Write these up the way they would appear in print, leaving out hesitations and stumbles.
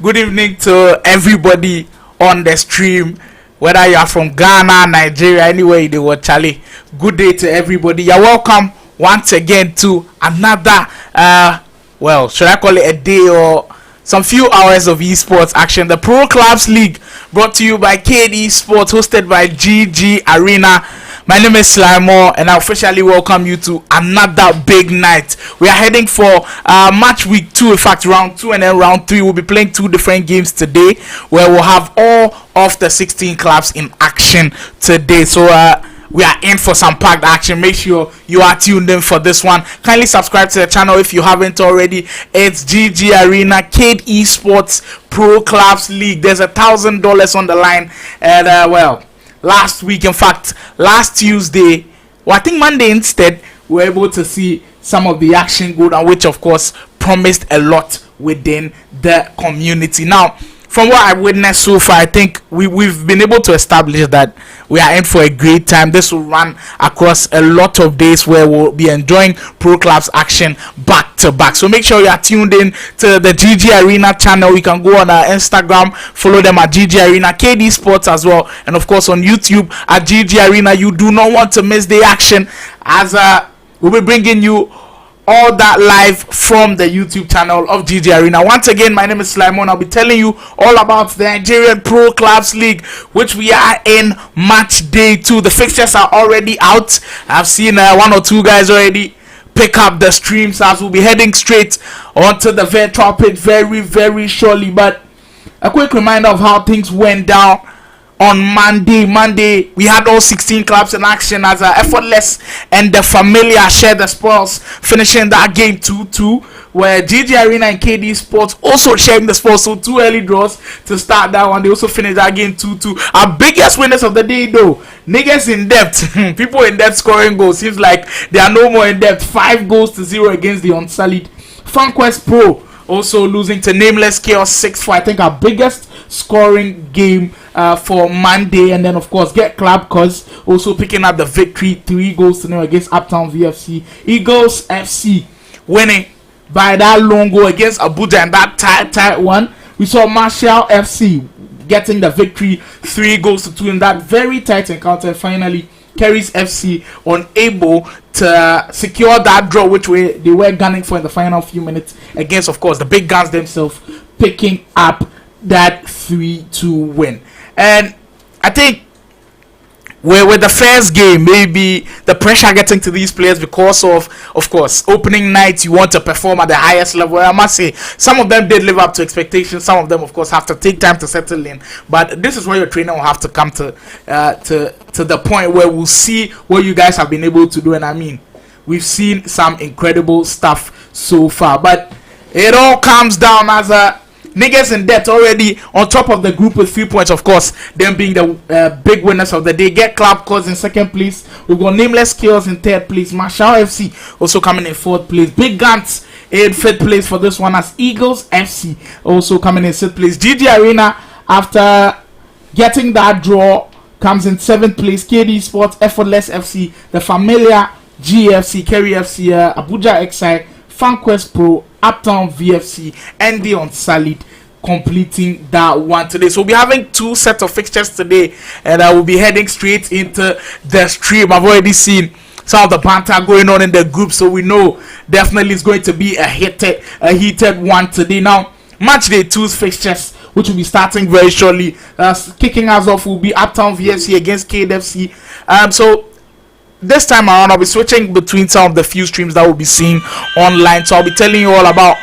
Good evening to everybody on the stream, whether you are from Ghana, Nigeria, anywhere in the world, Charlie. Good day to everybody. You're welcome once again to another, should I call it a day or some few hours of esports action? The Pro Clubs League, brought to you by KD Sports, hosted by GG Arena. My name is Slimo, and I officially welcome you to another big night. We are heading for match week 2, in fact round 2 and then round 3. We'll be playing 2 different games today, where we'll have all of the 16 clubs in action today. So we are in for some packed action. Make sure you are tuned in for this one. Kindly subscribe to the channel if you haven't already. It's GG Arena, KD Sports Pro Clubs League. There's $1,000 on the line, and last week, in fact last Tuesday, I think Monday instead, we were able to see some of the action go down, which of course promised a lot within the community. Now, from what I witnessed so far, I think we've been able to establish that we are in for a great time. This will run across a lot of days where we'll be enjoying Pro Clubs action back to back. So make sure you are tuned in to the GG Arena channel. You can go on our Instagram, follow them at GG Arena, KD Sports as well, and of course on YouTube at GG Arena. You do not want to miss the action, as we'll be bringing you all that live from the YouTube channel of GG Arena. Once again, my name is Slimo. I'll be telling you all about the Nigerian Pro Clubs League, which we are in match day 2. The fixtures are already out. I've seen 1 or 2 guys already pick up the streams, as we'll be heading straight onto the virtual page very, very shortly. But a quick reminder of how things went down on Monday. We had all 16 clubs in action, as Effortless and the Familiar shared the spoils, finishing that game 2-2, where GG Arena and KD Sports also sharing the spoils. So 2 early draws to start that one. They also finished that game 2-2. Our biggest winners of the day, though, niggas in depth. People in depth scoring goals. Seems like they are no more in depth. 5-0 against the Unsullied. FunQuest Pro also losing to Nameless Chaos 6-4. I think our biggest scoring game for Monday. And then of course Get Club Cause also picking up the victory, 3-0 against Uptown VFC. Eagles FC winning by that long goal against Abuja, and that tight one. We saw Marshall FC getting the victory, 3-2 in that very tight encounter. Finally, Kerry's FC unable to secure that draw, which they were gunning for in the final few minutes against, of course, the big guns themselves, picking up that 3-2 win. And I think with the first game, maybe the pressure getting to these players because of course, opening night, you want to perform at the highest level. I must say, some of them did live up to expectations. Some of them, of course, have to take time to settle in. But this is where your trainer will have to come to the point where we'll see what you guys have been able to do. And I mean, we've seen some incredible stuff so far. But it all comes down as niggas in debt already on top of the group with 3 points, of course, them being the big winners of the day. Get Club Cause in 2nd place. We've got Nameless Chaos in 3rd place. Marshall FC also coming in 4th place. Big Guns in 5th place for this one, as Eagles FC also coming in 6th place. GG Arena, after getting that draw, comes in 7th place. KD Sports, Effortless FC, The Familiar, GFC, Kerry FC, Abuja XI, FunQuest Pro, Uptown VFC, and the Unsullied completing that one today. So we'll be having 2 sets of fixtures today, and I will be heading straight into the stream. I've already seen some of the banter going on in the group, so we know definitely it's going to be a heated one today. Now, match day 2's fixtures, which will be starting very shortly. Kicking us off will be Uptown VFC against KDFC. So this time around, I'll be switching between some of the few streams that we'll be seeing online. So I'll be telling you all about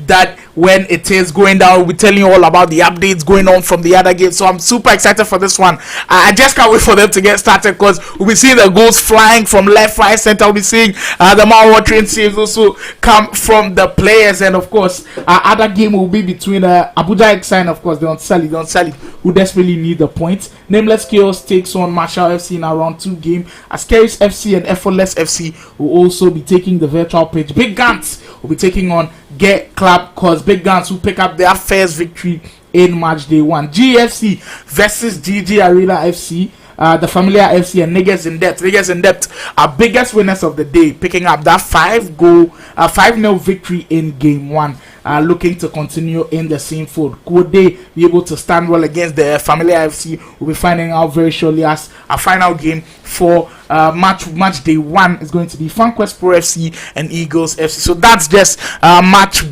that when it is going down. We'll be telling you all about the updates going on from the other games. So I'm super excited for this one. I just can't wait for them to get started, because we'll be seeing the goals flying from left, right, center. We'll be seeing the mouth-watering saves also come from the players. And of course, our other game will be between Abuja XI and of course the Unsullied, who desperately need the points. Nameless Chaos takes on Marshall FC in our round 2 game, as Kerry's FC and Effortless FC will also be taking the virtual pitch. Big Guns will be taking on Get Club Cause. Big Guns who pick up their first victory in match day 1. GFC versus GG Arena FC. The Familiar FC and Niggas in Depth. Niggas in Depth are biggest winners of the day, picking up that 5-0 victory in game 1. are looking to continue in the same fold. Could they be able to stand well against the Familia FC? We'll be finding out very shortly, as a final game for match day 1 is going to be FunQuest Pro FC and Eagles FC. So that's just match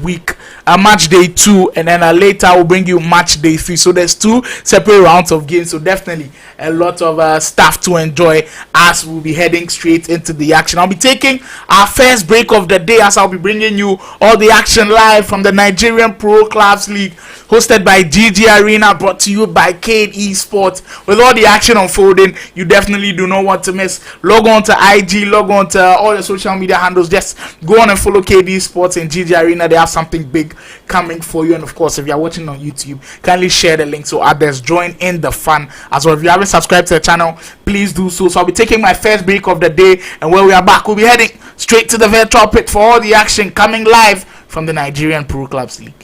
day 2, and then later we'll bring you match day 3. So there's 2 separate rounds of games. So definitely a lot of stuff to enjoy as we'll be heading straight into the action. I'll be taking our first break of the day, as I'll be bringing you all the action live from the Nigerian Pro Clubs League, hosted by GG Arena, brought to you by Cade Esports. With all the action unfolding, you definitely do not want to miss. Log on to IG, log on to all the social media handles. Just go on and follow KD Sports and GG Arena. They have something big coming for you. And of course, if you are watching on YouTube, kindly share the link so others join in the fun as well. If you haven't subscribed to the channel, please do so. So I'll be taking my first break of the day, and when we are back, we'll be heading straight to the virtual pit for all the action coming live from the Nigerian Pro Clubs League.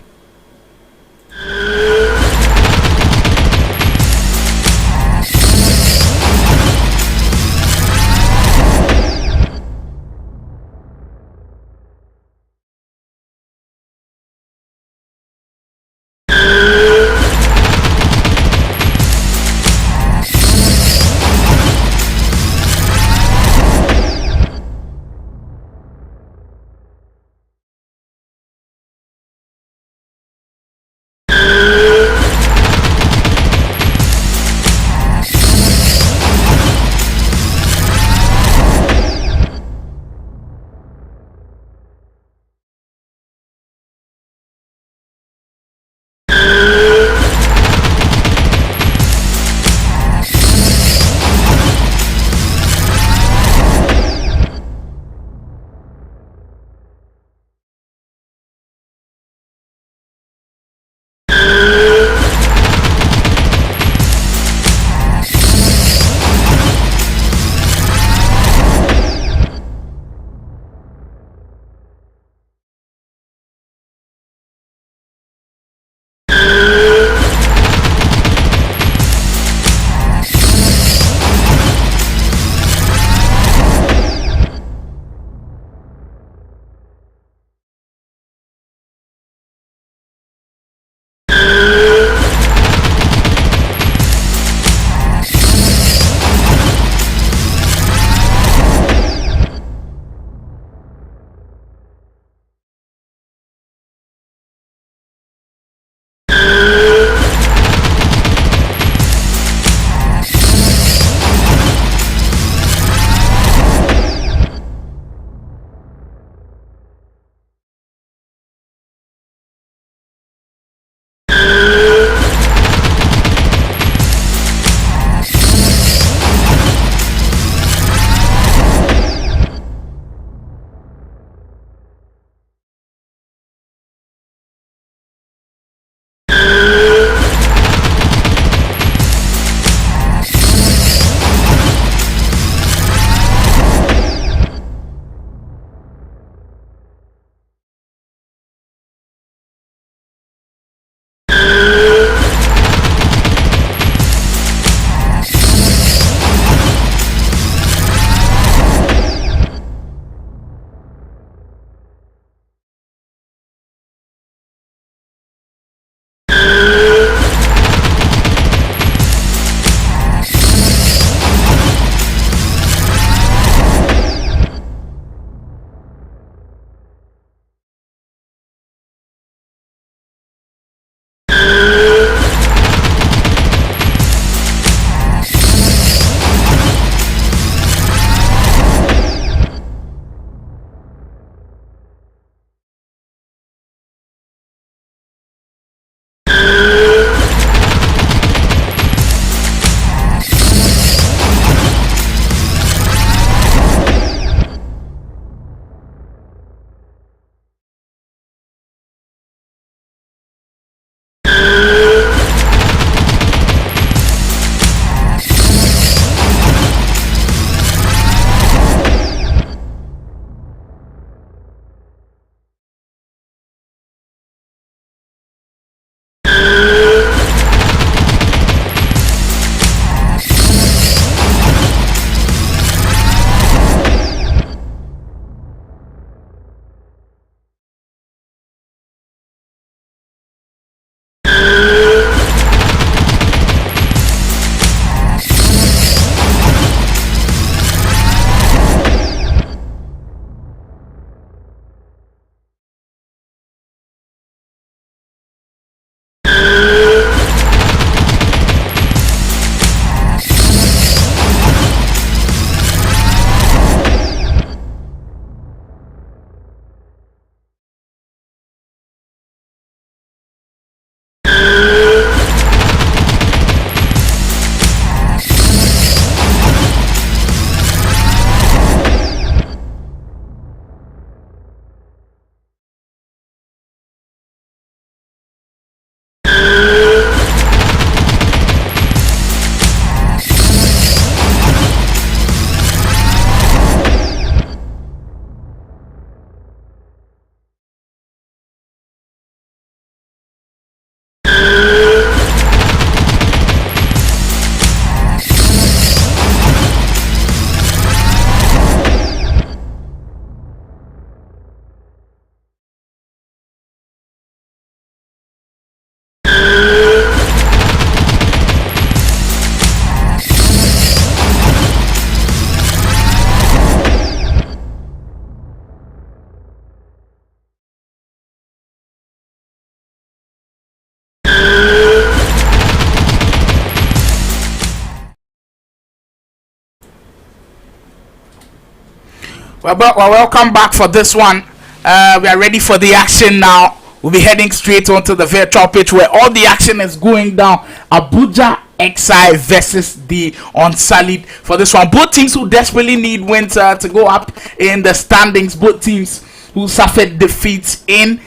Well, welcome back for this one. We are ready for the action now. We'll be heading straight onto the virtual pitch where all the action is going down. Abuja XI versus the Unsullied for this one. Both teams who desperately need wins to go up in the standings. Both teams who suffered defeats in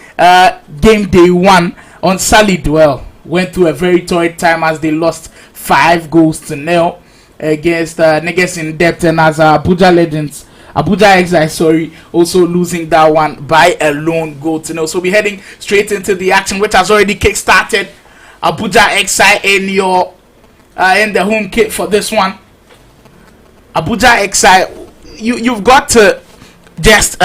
game day one. Unsullied, well, went through a very torrid time as they lost 5-0 against Niggas in Depth, and as Abuja XI, also losing that one by a lone goal to nil. So we're heading straight into the action, which has already kick-started. Abuja XI in the home kit for this one. Abuja XI, you've got to just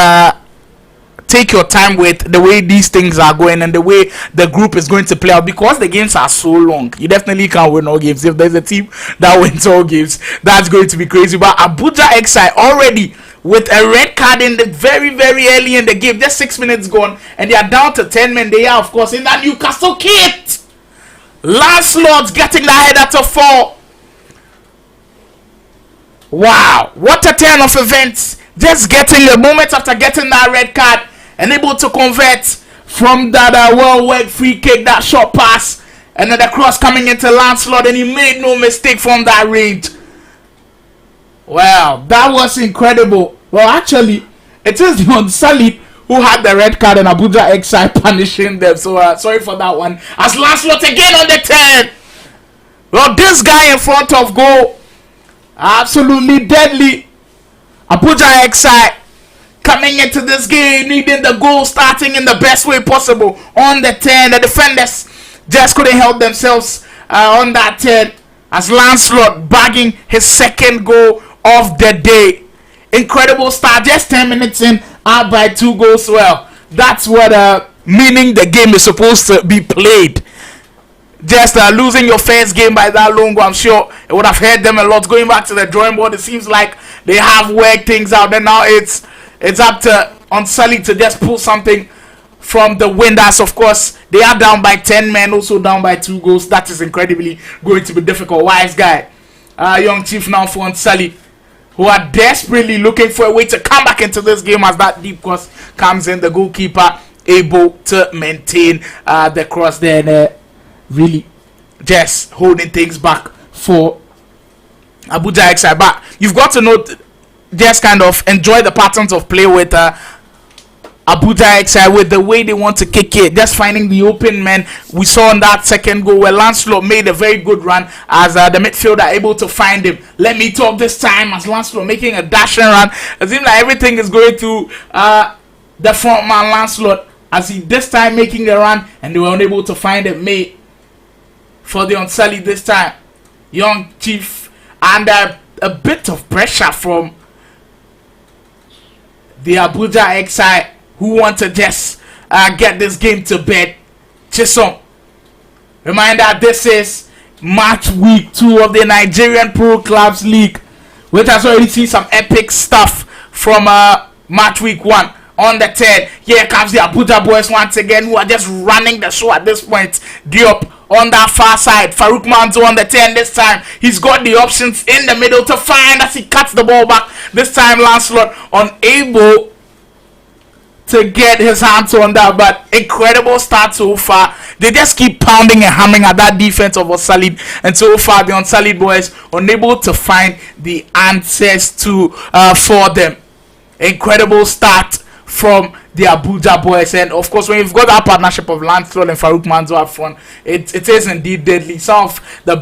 take your time with the way these things are going and the way the group is going to play out, because the games are so long. You definitely can't win all games. If there's a team that wins all games, that's going to be crazy. But Abuja XI already with a red card in the very, very early in the game, just 6 minutes gone, and they are down to 10 men. They are, of course, in that Newcastle kit. Lancelot getting the header to fall. Wow, what a turn of events. Just getting a moment after getting that red card and able to convert from that well-worked free kick, that short pass, and then the cross coming into Lancelot, and he made no mistake from that range. Well, that was incredible. Well, actually, it is the Unsullied who had the red card and Abuja XI punishing them. So, sorry for that one. As Lancelot again on the 10. Well, this guy in front of goal, absolutely deadly. Abuja XI coming into this game, needing the goal, starting in the best way possible. On the 10, the defenders just couldn't help themselves on that 10. As Lancelot bagging his second goal of the day. Incredible start, just 10 minutes in, out by 2 goals. Well, that's what meaning the game is supposed to be played. Just losing your first game by that long goal, I'm sure it would have hurt them a lot. Going back to the drawing board, it seems like they have worked things out, and now it's up to Unsullied to just pull something from the winners. Of course, they are down by 10 men, also down by 2 goals. That is incredibly going to be difficult. Wise guy, young chief now for Unsullied, who are desperately looking for a way to come back into this game as that deep cross comes in. The goalkeeper able to maintain the cross there, and really just holding things back for Abuja XI. But you've got to know, just kind of enjoy the patterns of play with Abuja XI, with the way they want to kick it, just finding the open men. We saw in that second goal where Lancelot made a very good run as the midfielder able to find him. Let me talk this time as Lancelot making a dashing run. It seems like everything is going through the front man Lancelot, as he this time making a run, and they were unable to find a mate for the Unsullied this time. Young Chief under a bit of pressure from the Abuja XI, who want to just get this game to bed. Chisom, reminder, this is match week 2 of the Nigerian Pro Clubs League, which has already seen some epic stuff from match week 1. On the 10, here comes the Abuja boys once again, who are just running the show at this point. Diop on that far side, Farouk Manzo on the 10 this time. He's got the options in the middle to find as he cuts the ball back. This time Lancelot unable to get his hands on that, but incredible start so far. They just keep pounding and hammering at that defense of Unsullied, and so far the Unsullied boys unable to find the answers to for them. Incredible start from the Abuja boys, and of course when you've got that partnership of Lancelot and Farouk Manzo up front, it is indeed deadly. Some of the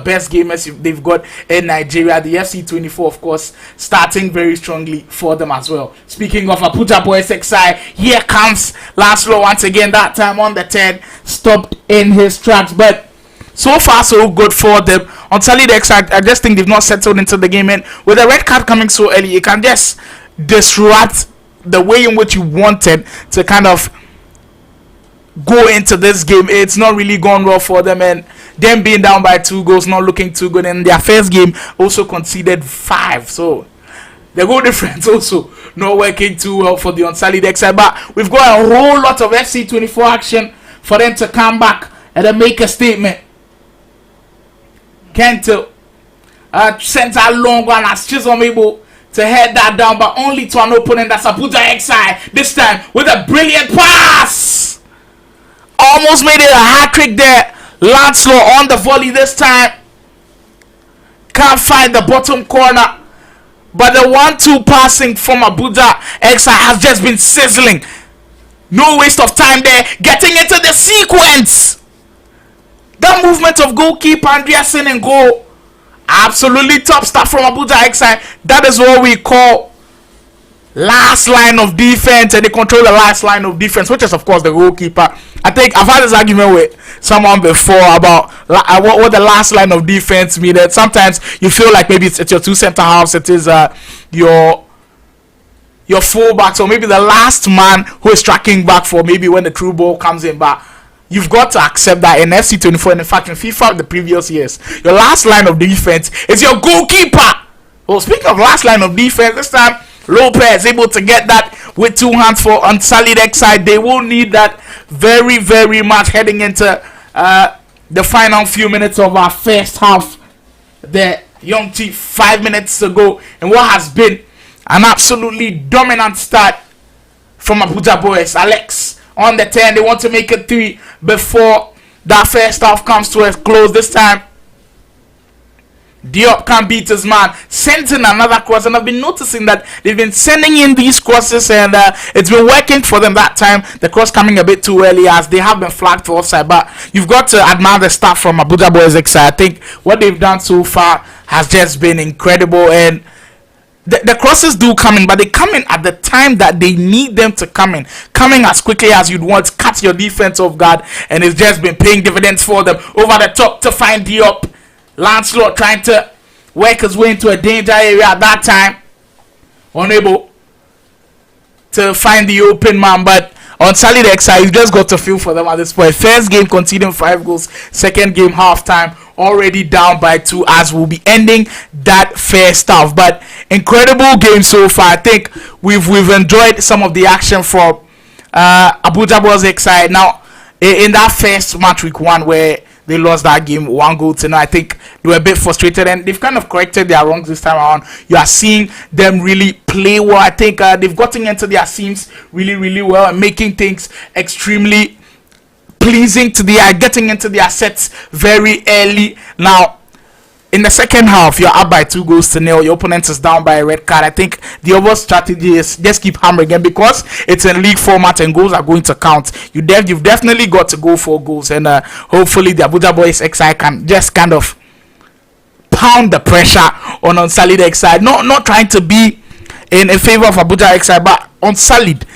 best gamers they've got in Nigeria. The FC24, of course, starting very strongly for them as well. Speaking of Abuja boys XI, here comes Lancelot once again, that time on the 10, stopped in his tracks, but so far so good for them. Unsullied XI, I just think they've not settled into the game, and with the red card coming so early, you can just disrupt the way in which you wanted to kind of go into this game. It's not really gone well for them, and them being down by 2 goals, not looking too good. In their first game, also conceded 5, so the goal difference also not working too well for the Unsullied XI. But we've got a whole lot of FC24 action for them to come back and then make a statement. Kento sends a long one as Chisom able to head that down, but only to an opponent that's Abuja XI. This time with a brilliant pass. Almost made it a hat trick there. Lancelot on the volley this time. Can't find the bottom corner. But the 1-2 passing from Abuja XI has just been sizzling. No waste of time there. Getting into the sequence. That movement of goalkeeper Andreasen in goal. Absolutely top stuff from Abuja XI. That is what we call last line of defense, and they control the last line of defense, which is of course the goalkeeper. I think I've had this argument with someone before about what the last line of defense means. That sometimes you feel like maybe it's your two center halves, it is your fullbacks, or maybe the last man who is tracking back for maybe when the through ball comes in. But you've got to accept that in FC24, and in fact in FIFA the previous years, your last line of defense is your goalkeeper. Well, speaking of last line of defense, this time Lopez able to get that with two hands for Unsullied XI. They will need that very, very much heading into the final few minutes of our first half. The Young Chief 5 minutes to go, and what has been an absolutely dominant start from Abuja boys. Alex on the 10. They want to make it 3 before that first half comes to a close. This time Diop can't beat his man, sends in another cross, and I've been noticing that they've been sending in these crosses, and it's been working for them that time. The cross coming a bit too early as they have been flagged for offside, but you've got to admire the stuff from Abuja boys XI. I think what they've done so far has just been incredible, and the crosses do come in, but they come in at the time that they need them to come in, coming as quickly as you'd want, cut your defense off guard, and it's just been paying dividends for them. Over the top to find Diop. Lancelot trying to work his way into a danger area at that time, unable to find the open man, but Unsullied XI, he's just got to feel for them at this point. First game conceding 5 goals, second game halftime already down by 2 as we'll be ending that first half. But incredible game so far. I think we've enjoyed some of the action from Abuja Boys XI. Now in that first match week 1 where they lost that game 1-0. I think they were a bit frustrated, and they've kind of corrected their wrongs this time around. You are seeing them really play well. I think they've gotten into their seams really, really well and making things extremely pleasing to the eye, getting into their sets very early. Now, in the second half, you're up by 2-0. Your opponent is down by a red card. I think the overall strategy is just keep hammering again, because it's in league format and goals are going to count. You've definitely got to go for goals, and hopefully the Abuja Boys XI can just kind of pound the pressure on Unsullied XI. Not trying to be in favor of Abuja XI, but Unsullied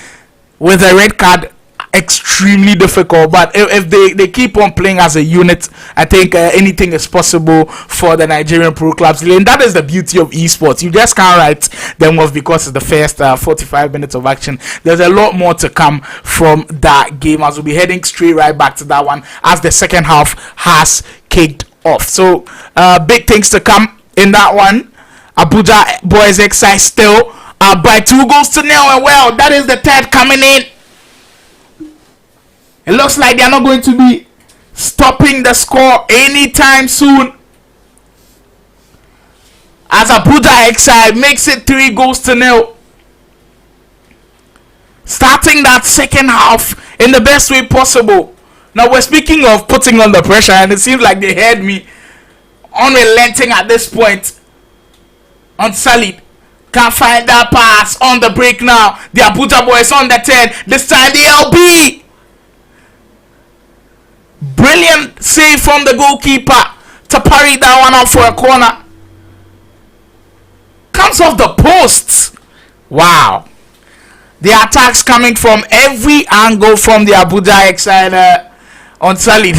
with a red card, extremely difficult. But if they keep on playing as a unit, I think anything is possible for the Nigerian pro clubs, and that is the beauty of esports. You just can't write them off because it's the first 45 minutes of action. There's a lot more to come from that game, as we'll be heading straight right back to that one as the second half has kicked off. So big things to come in that one. Abuja Boys XI still by 2-0, and well, that is the third coming in. It looks like they are not going to be stopping the score anytime soon, as Abuja XI makes it 3-0, starting that second half in the best way possible. Now we're speaking of putting on the pressure, and it seems like they heard me. Unrelenting at this point. Unsullied can't find that pass on the break now. The Abuja Boys on the 10. This time the LB. Brilliant save from the goalkeeper to parry that one out for a corner. Comes off the post. Wow. The attacks coming from every angle from the Abuja XI Unsullied.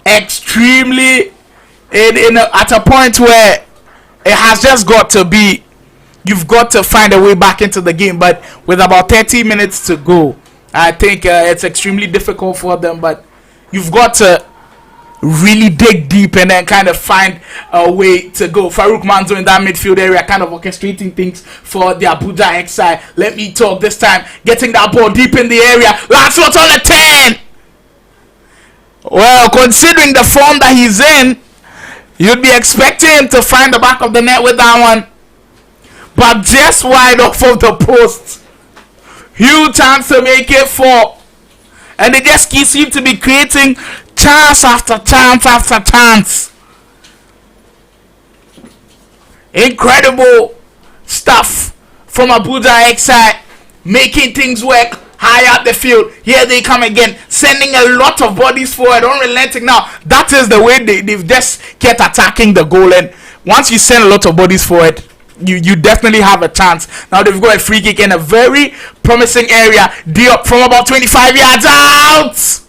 Extremely at a point where it has just got to be, you've got to find a way back into the game. But with about 30 minutes to go, I think it's extremely difficult for them, but you've got to really dig deep and then kind of find a way to go. Farouk Manzo in that midfield area, kind of orchestrating things for the Abuja XI. Let me talk this time, getting that ball deep in the area. Lancelot on the 10. Well, considering the form that he's in, You'd be expecting him to find the back of the net with that one, but just wide off of the post. Huge chance to make it 4, and they just seem to be creating chance after chance after chance. Incredible stuff from Abuja XI, making things work high up the field. Here they come again, sending a lot of bodies forward, unrelenting. Now that is the way they've just kept attacking the goal, and once you send a lot of bodies forward, you definitely have a chance. Now they've got a free kick in a very promising area. Diop from about 25 yards out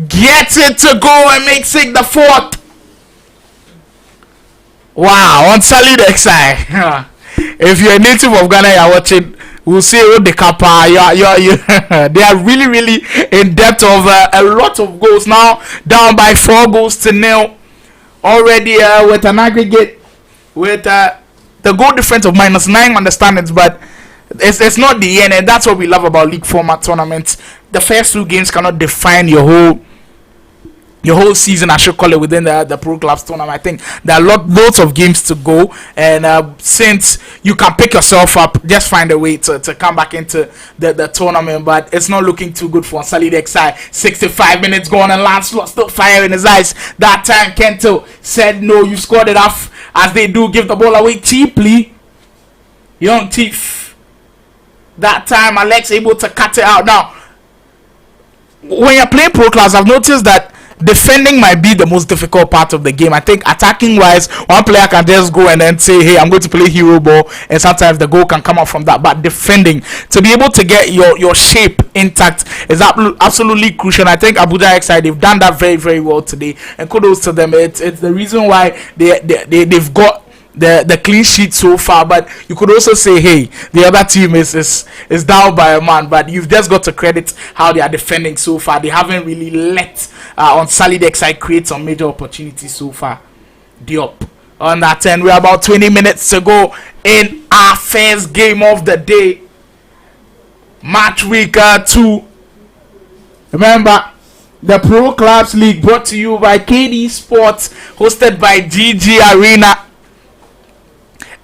gets it to go and makes it the 4th. Wow, on Salid XI. If you're a native of Ghana, you're watching, we'll see what the Kappa. They are really in depth of a lot of goals now, down by 4-0 already, with an aggregate with the goal difference of -9 understandings, but it's not the end, and that's what we love about league format tournaments. The first 2 games cannot define your whole season, I should call it, within the Pro Clubs tournament. I think there are lots of games to go, and since you can pick yourself up, just find a way to come back into the tournament. But it's not looking too good for Salid XI. 65 minutes gone, and Lancelot still fire in his eyes. That time Kento said no, you scored enough, as they do give the ball away cheaply. Young Thief. That time Alex able to cut it out. Now when you're playing Pro Clubs, I've noticed that defending might be the most difficult part of the game. I think attacking wise, one player can just go and then say, hey, I'm going to play hero ball, and sometimes the goal can come out from that. But defending, to be able to get your shape intact is absolutely crucial. I think Abuja XI, they've done that very well today, and kudos to them. It's the reason why they've got the clean sheet so far. But you could also say, hey, the other team is down by a man, but you've just got to credit how they are defending so far. They haven't really let on Salid XI create some major opportunities so far. Diop on that end. We're about 20 minutes to go in our first game of the day, match week 2. Remember, the Pro Clubs League brought to you by KD Sports, hosted by GG Arena.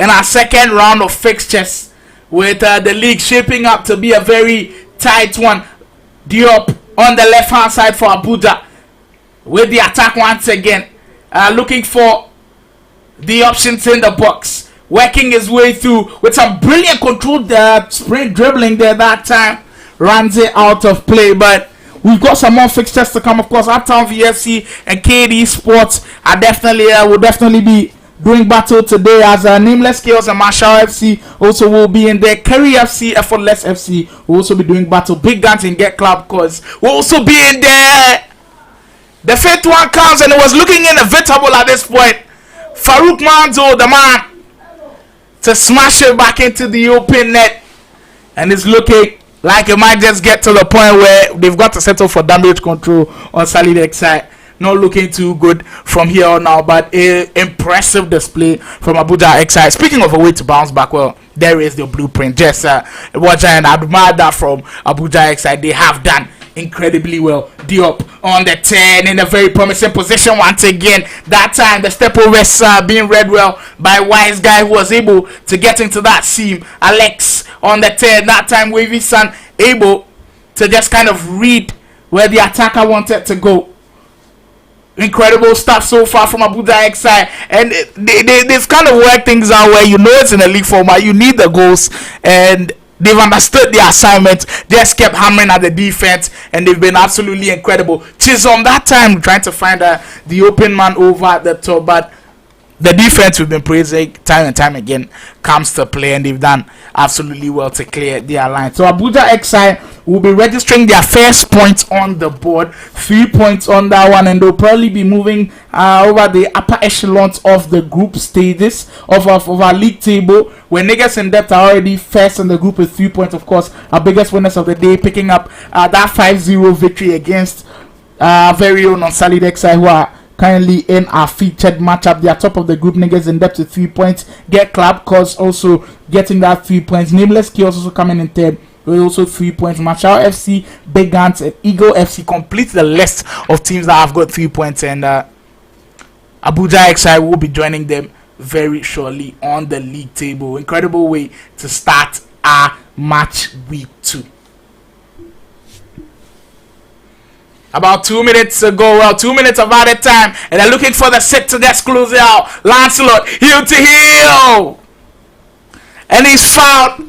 In our second round of fixtures, with the league shaping up to be a very tight one. Diop on the left hand side for Abuja, with the attack once again, looking for the options in the box, working his way through with some brilliant controlled sprint dribbling there. That time runs it out of play, but we've got some more fixtures to come. Of course, Uptown VFC and KD Sports are will definitely be doing battle today, as Nameless Chaos and Marshall FC also will be in there. Kerry FC, Effortless FC will also be doing battle. Big Guns and Get Club Cause will also be in there. The fifth one comes, and it was looking inevitable at this point. Farouk Manzo, the man, to smash it back into the open net, and it's looking like it might just get to the point where they've got to settle for damage control on Salid XI. Not looking too good from here on now, but impressive display from Abuja XI. Speaking of a way to bounce back, well, there is the blueprint. Just watch and admire that from Abuja XI. They have done incredibly well. Diop on the 10 in a very promising position once again. That time the step overs being read well by Wise Guy, who was able to get into that seam. Alex on the 10. That time Wavy Son able to just kind of read where the attacker wanted to go. Incredible stuff so far from Abuja XI, and they've kind of worked things out where it's in a league format, you need the goals, and they've understood the assignment, just kept hammering at the defense, and they've been absolutely incredible. Chisholm that time trying to find the open man over at the top, but the defense we've been praising time and time again comes to play, and they've done absolutely well to clear their line. So Abuja XI will be registering their first points on the board, 3 points on that one, and they'll probably be moving over the upper echelons of the group stages of our league table, where Niggas in Depth are already first in the group with 3 points. Of course, our biggest winners of the day, picking up that 5-0 victory against very own on Salid XI, who are currently in our featured matchup. They are top of the group. Niggas in Depth with 3 points. Get Club Cause also getting that 3 points. Nameless Chaos also coming in third with also 3 points. Marshall FC, Big Guns, and Eagle FC complete the list of teams that have got 3 points. And Abuja XI will be joining them very shortly on the league table. Incredible way to start our match week 2. About 2 minutes ago, 2 minutes of added time, and they're looking for the set to get close out. Lancelot, heel to heel, and he's fouled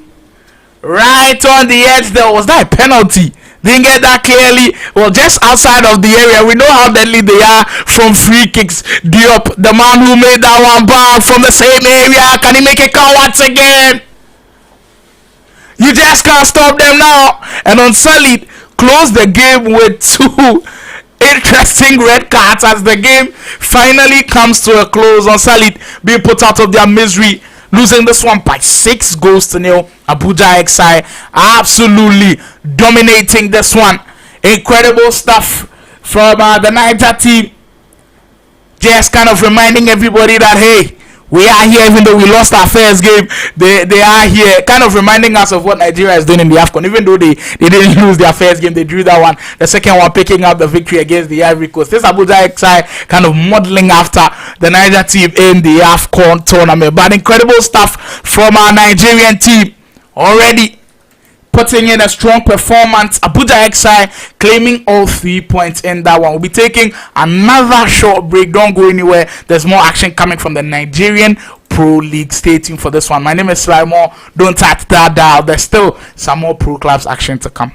right on the edge. There was that a penalty. Didn't get that clearly. Well, just outside of the area. We know how deadly they are from free kicks. Diop, the man who made that one back from the same area, can he make it count once again? You just can't stop them now. And Unsullied closed the game with 2 interesting red cards as the game finally comes to a close. Unsullied being put out of their misery, losing this one by 6-0. Abuja XI absolutely dominating this one. Incredible stuff from the Niger team. Just kind of reminding everybody that, hey, we are here even though we lost our first game. They are here, kind of reminding us of what Nigeria is doing in the AFCON. Even though they didn't lose their first game, they drew that one. The second one picking up the victory against the Ivory Coast. This Abuja XI kind of modeling after the Niger team in the AFCON tournament. But incredible stuff from our Nigerian team already putting in a strong performance. Abuja XI claiming all 3 points in that one. We'll be taking another short break. Don't go anywhere. There's more action coming from the Nigerian Pro League. Stay tuned for this one. My name is Slymo. Don't touch that dial. There's still some more Pro Clubs action to come.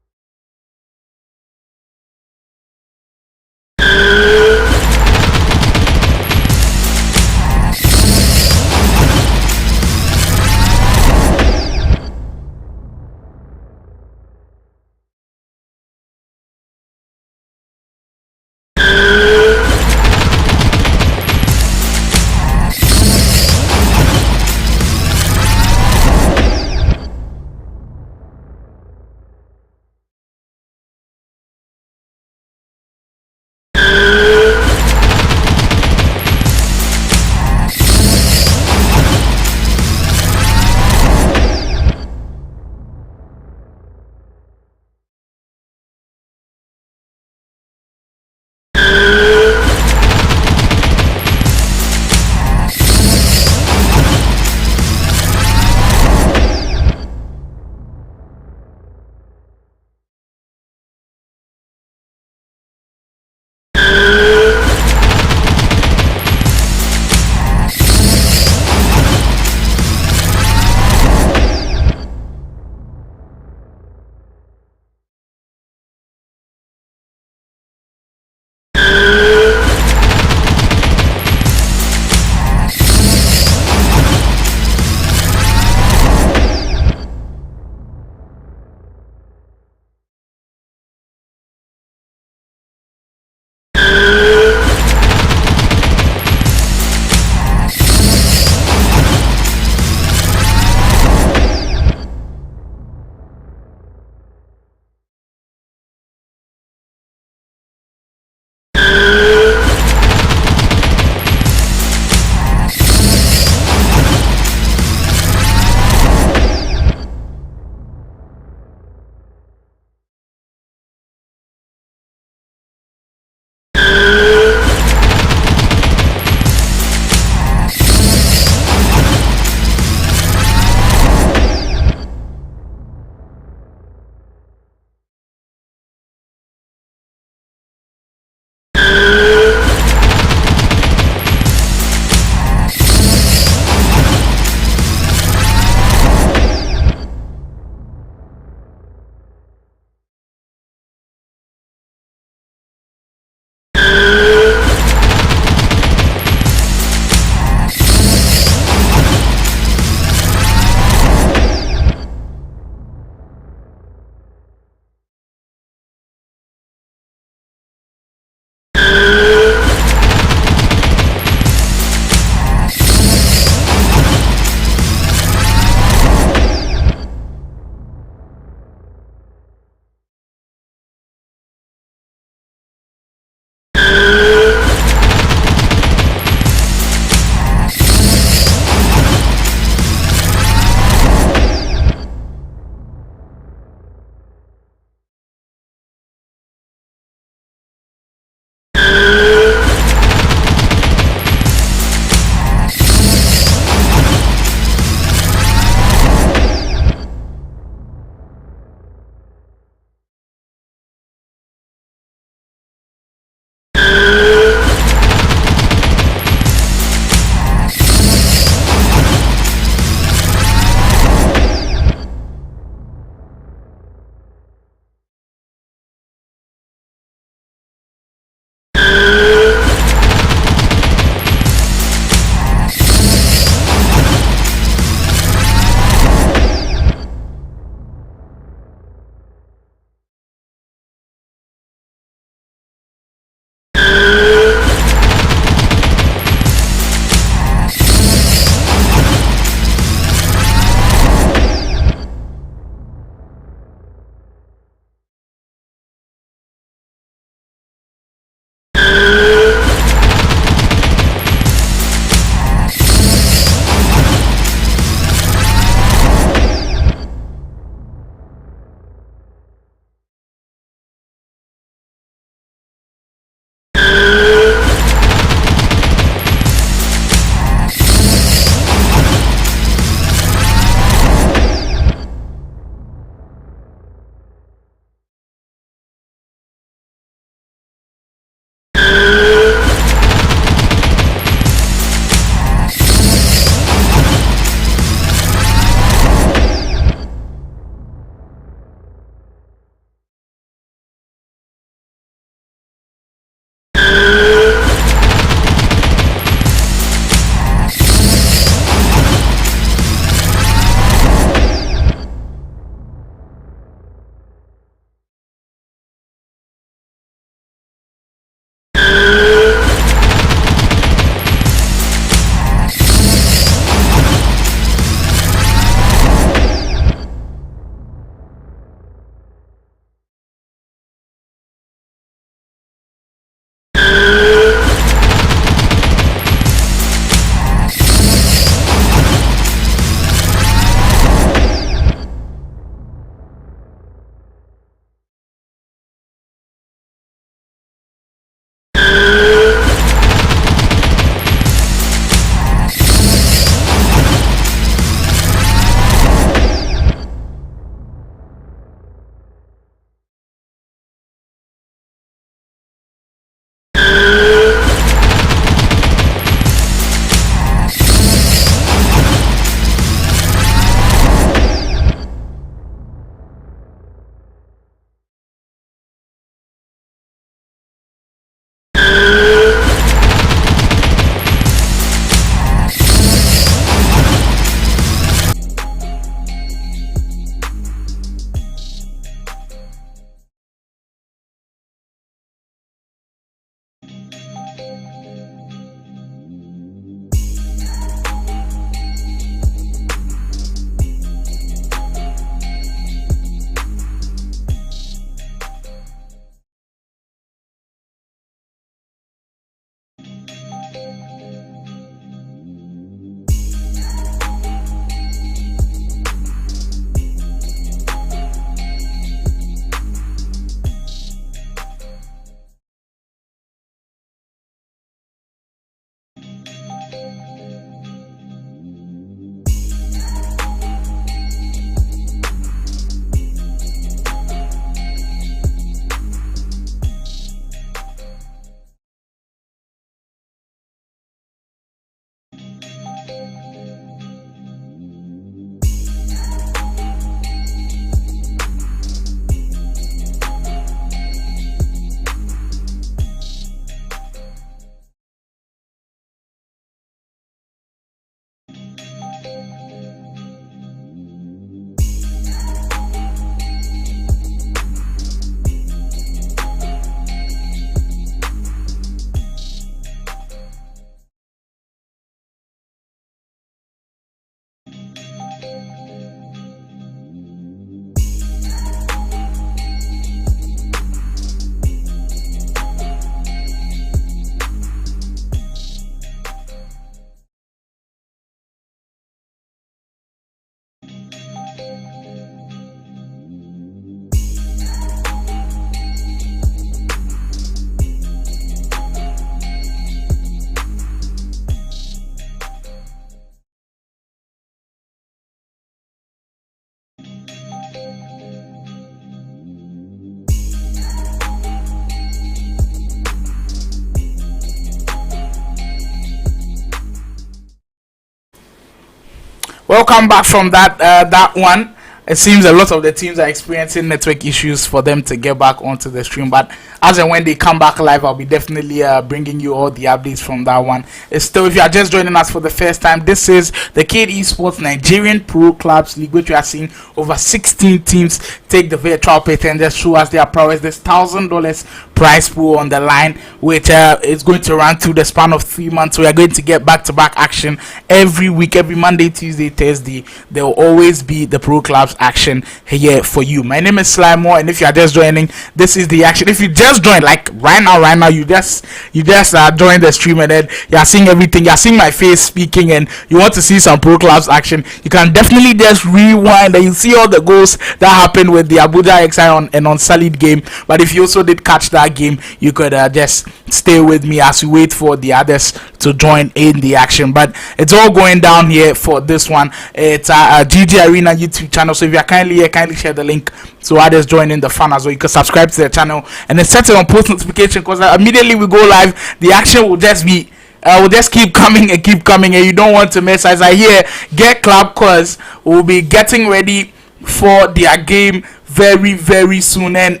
welcome back from that one. It seems a lot of the teams are experiencing network issues for them to get back onto the stream, but as and when they come back live, I'll be definitely bringing you all the updates from that one. It's still, if you are just joining us for the first time, this is the Kade Esports Nigerian Pro Clubs League, which we are seeing over 16 teams take the virtual pit and just show us their prowess. There's $1,000 prize pool on the line, which is going to run through the span of 3 months. So we are going to get back-to-back action every week, every Monday, Tuesday, Thursday. There will always be the Pro Clubs action here for you. My name is Sly Moore, and if you are just joining, this is the action. If you just joined, like right now, you just joined the stream, and then you are seeing everything. You are seeing my face speaking, and you want to see some Pro Clubs action. You can definitely just rewind, and you see all the goals that happened with the Abuja XI on Solid game. But if you also did catch that game, you could just stay with me as we wait for the others to join in the action. But it's all going down here for this one. It's a GG Arena YouTube channel, so if you are kindly here, kindly share the link so others join in the fun as well. You can subscribe to the channel and then set it on post notification, because immediately we go live, the action will just be will just keep coming, and you don't want to miss. As I hear Get Club, cause we'll be getting ready for their game very, very soon. And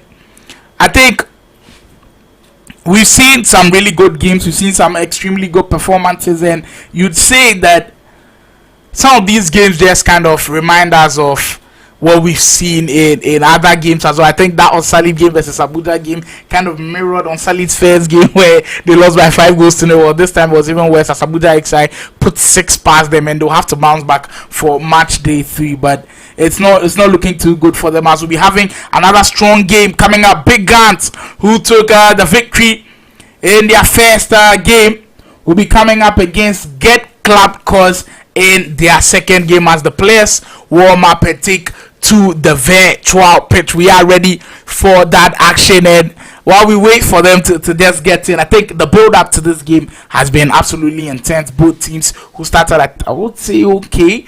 I think we've seen some really good games, we've seen some extremely good performances, and you'd say that some of these games just kind of remind us of what we've seen in other games as well. I think that Solid game versus Abuja game kind of mirrored Solid's first game, where they lost by 5 goals to 0. Well, this time it was even worse, as Abuja XI put 6 past them, and they'll have to bounce back for match day 3. But it's not looking too good for them, as we'll be having another strong game coming up. Big Guns, who took the victory in their first game, will be coming up against Get Club Cause in their second game, as the players warm up and take to the virtual pitch. We are ready for that action, and while we wait for them to just get in, I think the build up to this game has been absolutely intense. Both teams who started at, I would say, okay,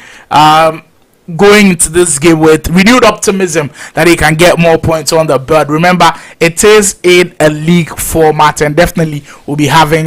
going into this game with renewed optimism that they can get more points on the board. Remember, it is in a league format, and definitely we'll be having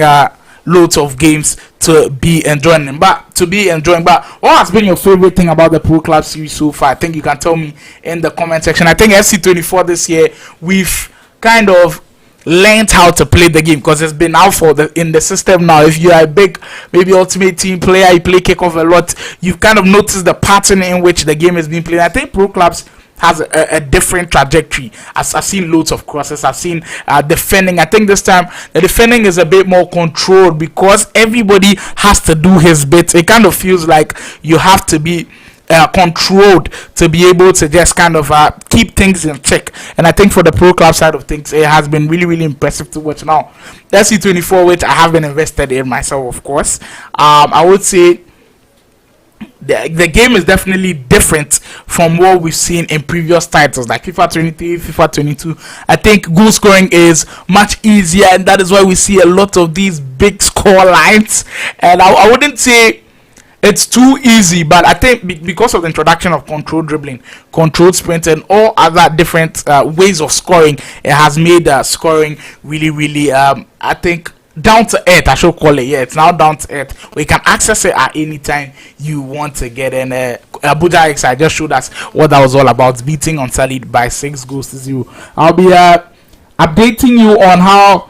loads of games to be enjoying. But what has been your favorite thing about the Pro Club series so far? I think you can tell me in the comment section. I think FC24 this year, we've kind of learned how to play the game, because it's been out in the system now. If you are a big maybe Ultimate Team player, you play Kickoff a lot, you've kind of noticed the pattern in which the game is being played. I think Pro Clubs has a different trajectory. I've seen loads of crosses, I've seen defending. I think this time the defending is a bit more controlled, because everybody has to do his bit. It kind of feels like you have to be controlled to be able to just kind of keep things in check. And I think for the Pro Club side of things, it has been really, really impressive to watch. Now, FC24, which I have been invested in myself, of course, I would say the game is definitely different from what we've seen in previous titles like FIFA 23, FIFA 22. I think goal scoring is much easier, and that is why we see a lot of these big score lines. And I wouldn't say it's too easy, but I think because of the introduction of controlled dribbling, controlled sprint, and all other different ways of scoring, it has made scoring really, really, I think, down to earth. I should call it. Yeah, it's now down to earth. We can access it at any time you want to get in. Abuja XI just showed us what that was all about, beating Solid by 6 goals to 0. I'll be updating you on how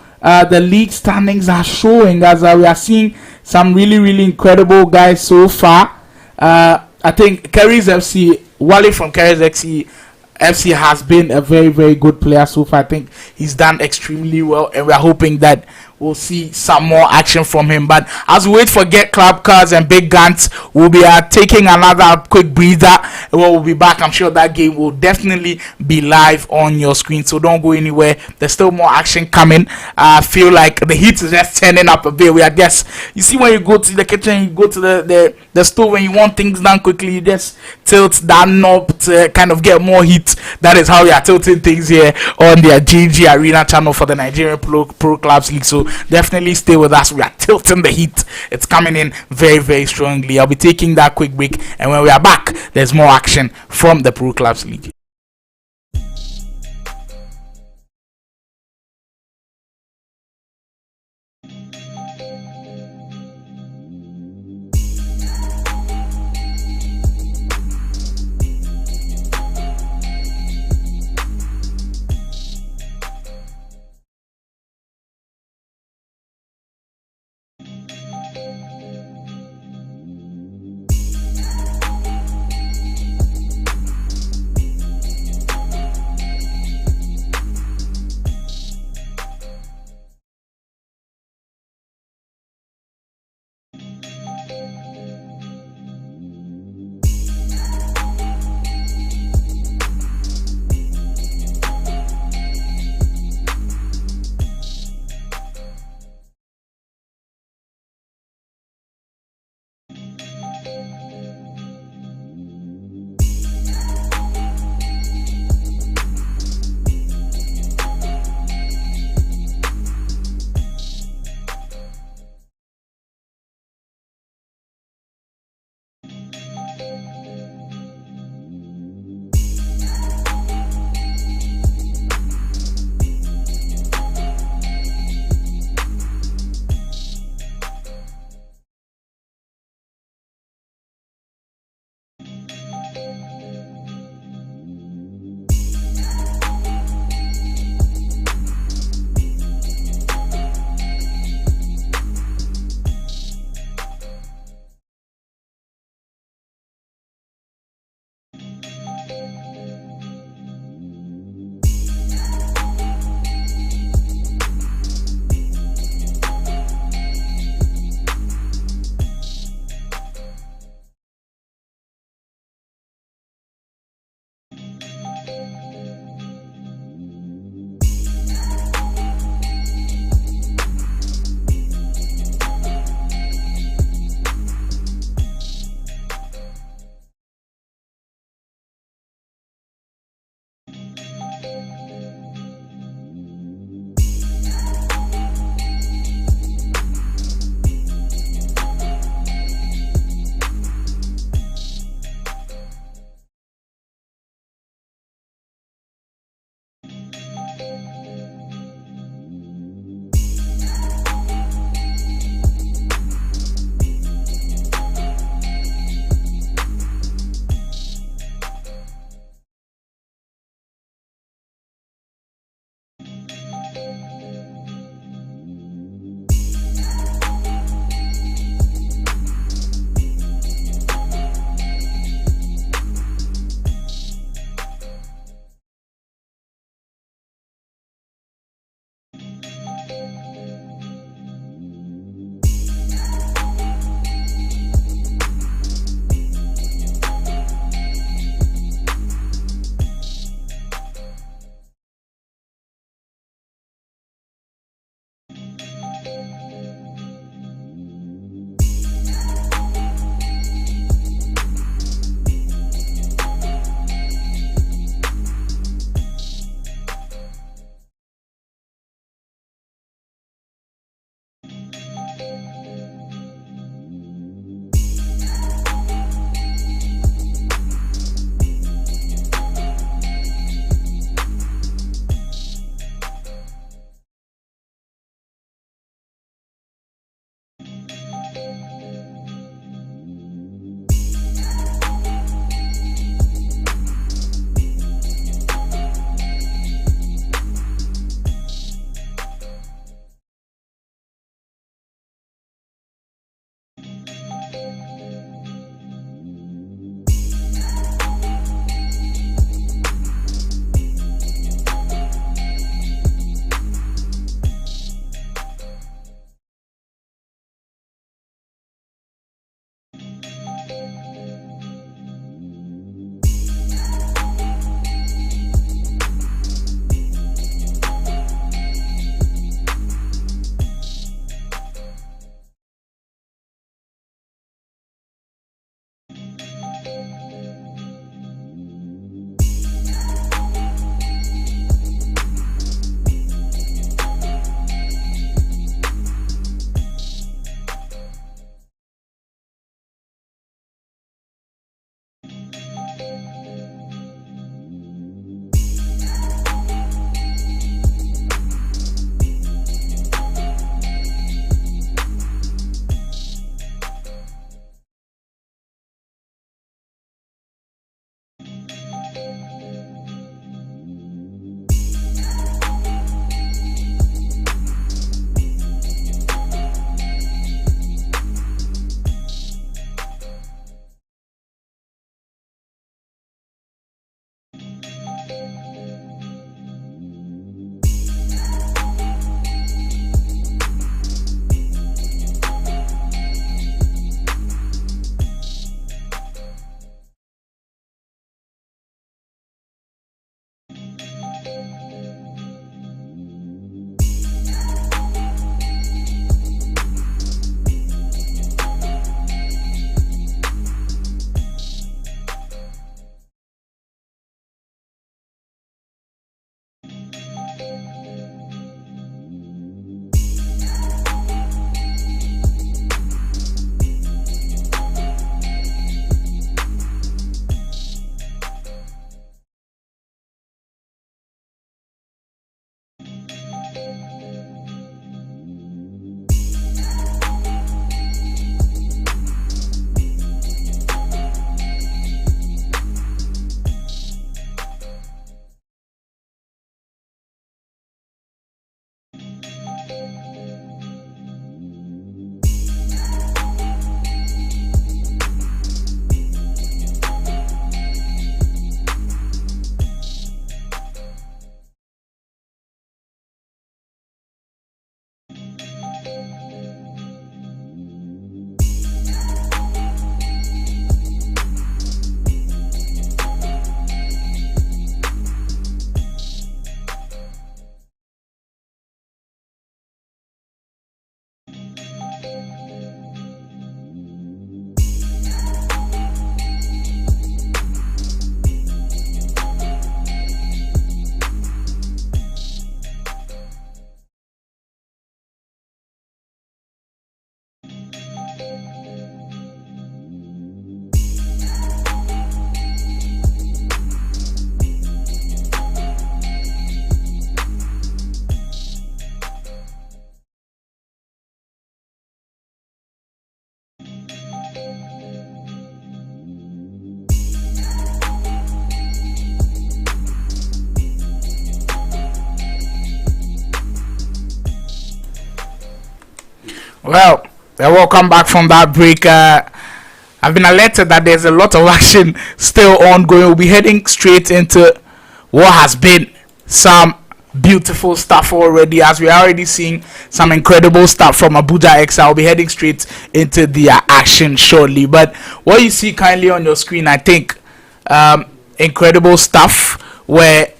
the league standings are showing, as we are seeing some really, really incredible guys so far. I think Kerry's FC, Wally from Kerry's FC has been a very, very good player so far. I think he's done extremely well, and we're hoping that we'll see some more action from him. But as we wait for Get Club Cars and Big Guns, we'll be taking another quick breather. We'll be back. I'm sure that game will definitely be live on your screen, so don't go anywhere. There's still more action coming. I feel like the heat is just turning up a bit. We, I guess, you see, when you go to the kitchen, you go to the stove, when you want things done quickly, you just tilt that knob to kind of get more heat. That is how we are tilting things here on the GG Arena channel for the Nigerian Pro Clubs League. So definitely stay with us. We are tilting the heat. It's coming in very, very strongly. I'll be taking that quick break, and when we are back, there's more action from the Pro Clubs League. Well, welcome back from that break. I've been alerted that there's a lot of action still ongoing. We'll be heading straight into what has been some beautiful stuff already, as we are already seeing some incredible stuff from Abuja XI. I'll be heading straight into the action shortly. But what you see kindly on your screen, I think, incredible stuff where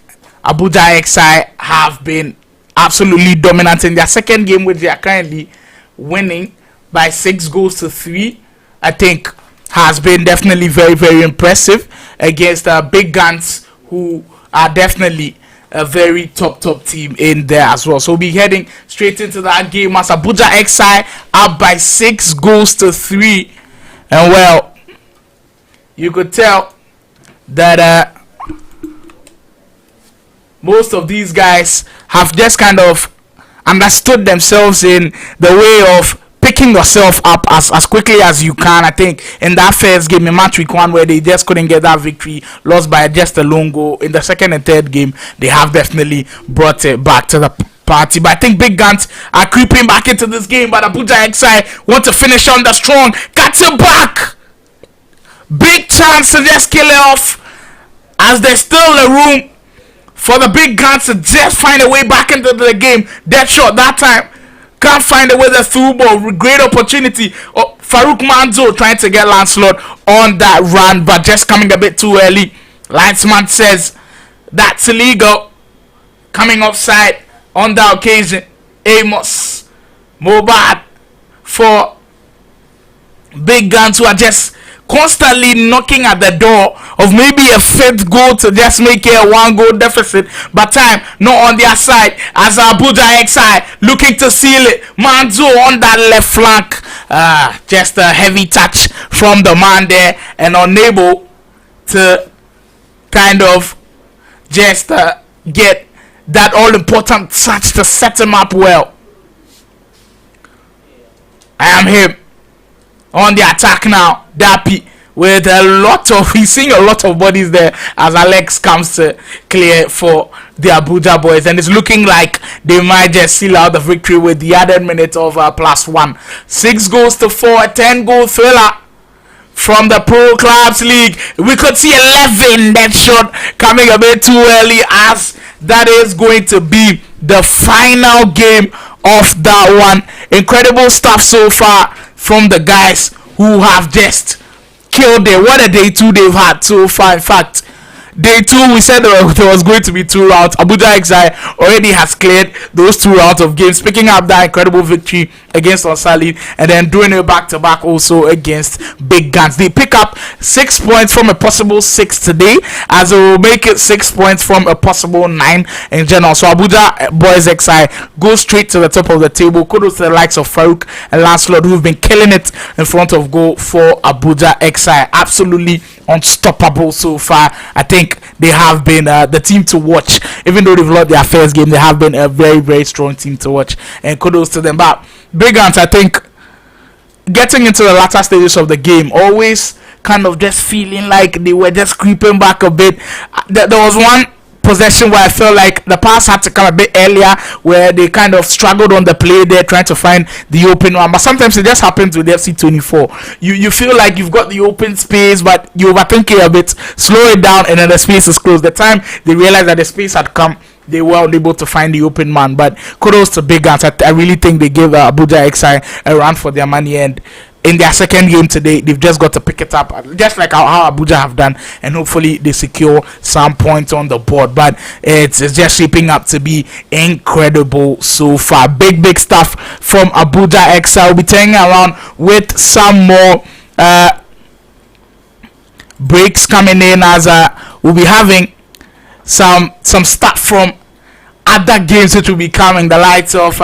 Abuja XI have been absolutely dominant in their second game, which they are currently winning by 6 goals to 3. I think has been definitely very, very impressive against Big Guns, who are definitely a very top team in there as well. So we'll be heading straight into that game as Abuja XI up by 6 goals to 3. And well, you could tell that most of these guys have just kind of understood themselves in the way of picking yourself up as quickly as you can. I think in that first game in match week 1, where they just couldn't get that victory, lost by just a lone goal, in the second and third game they have definitely brought it back to the party. But I think Big Guns are creeping back into this game, but Abuja XI want to finish on the strong. Got it back, big chance to just kill it off, as there's still a room for the Big Guns to just find a way back into the game. Dead shot that time, can't find a way the through ball. Great opportunity. Farouk Manzo trying to get Lancelot on that run, but just coming a bit too early. Linesman says that's illegal. Coming offside on the occasion. Amos Mobad for Big Guns, who are just constantly knocking at the door of maybe a 5th goal to just make it a 1-goal deficit, but time not on their side as Abuja XI looking to seal it. Manzo on that left flank, just a heavy touch from the man there, and unable to kind of just get that all important touch to set him up well. I am him on the attack now. Dappy with a lot of, he's seeing a lot of bodies there as Alex comes to clear for the Abuja boys, and it's looking like they might just seal out the victory with the added minute of +1. 6 goals to 4, a 10-goal thriller from the Pro Clubs League. We could see 11, that shot coming a bit too early, as that is going to be the final game of that one. Incredible stuff so far from the guys who have just killed it. What a day 2 they've had so far. In fact, day 2 we said there was going to be 2 rounds. Abuja XI already has cleared those 2 rounds of games, picking up that incredible victory against Osalid, and then doing it back to back also against Big Guns. They pick up 6 points from a possible 6 today, as it will make it 6 points from a possible 9 in general. So Abuja Boys XI go straight to the top of the table. Kudos to the likes of Farouk and Lancelot, who've been killing it in front of goal for Abuja XI. Absolutely unstoppable so far. I think they have been the team to watch. Even though they've lost their first game, they have been a very, very strong team to watch, and kudos to them. But Big Guns, I think, getting into the latter stages of the game, always kind of just feeling like they were just creeping back a bit. There was one possession where I felt like the pass had to come a bit earlier, where they kind of struggled on the play there trying to find the open one. But sometimes it just happens with FC24. You feel like you've got the open space, but you overthink it a bit, slow it down, and then the space is closed. The time they realized that the space had come, they were able to find the open man. But kudos to Big Guns. I really think they gave Abuja XI a run for their money, and in their second game today, they've just got to pick it up, just like how Abuja have done, and hopefully they secure some points on the board. But it's just shaping up to be incredible so far. Big stuff from Abuja XI. We'll be turning around with some more breaks coming in, as we'll be having some stuff from other games which will be coming. The likes of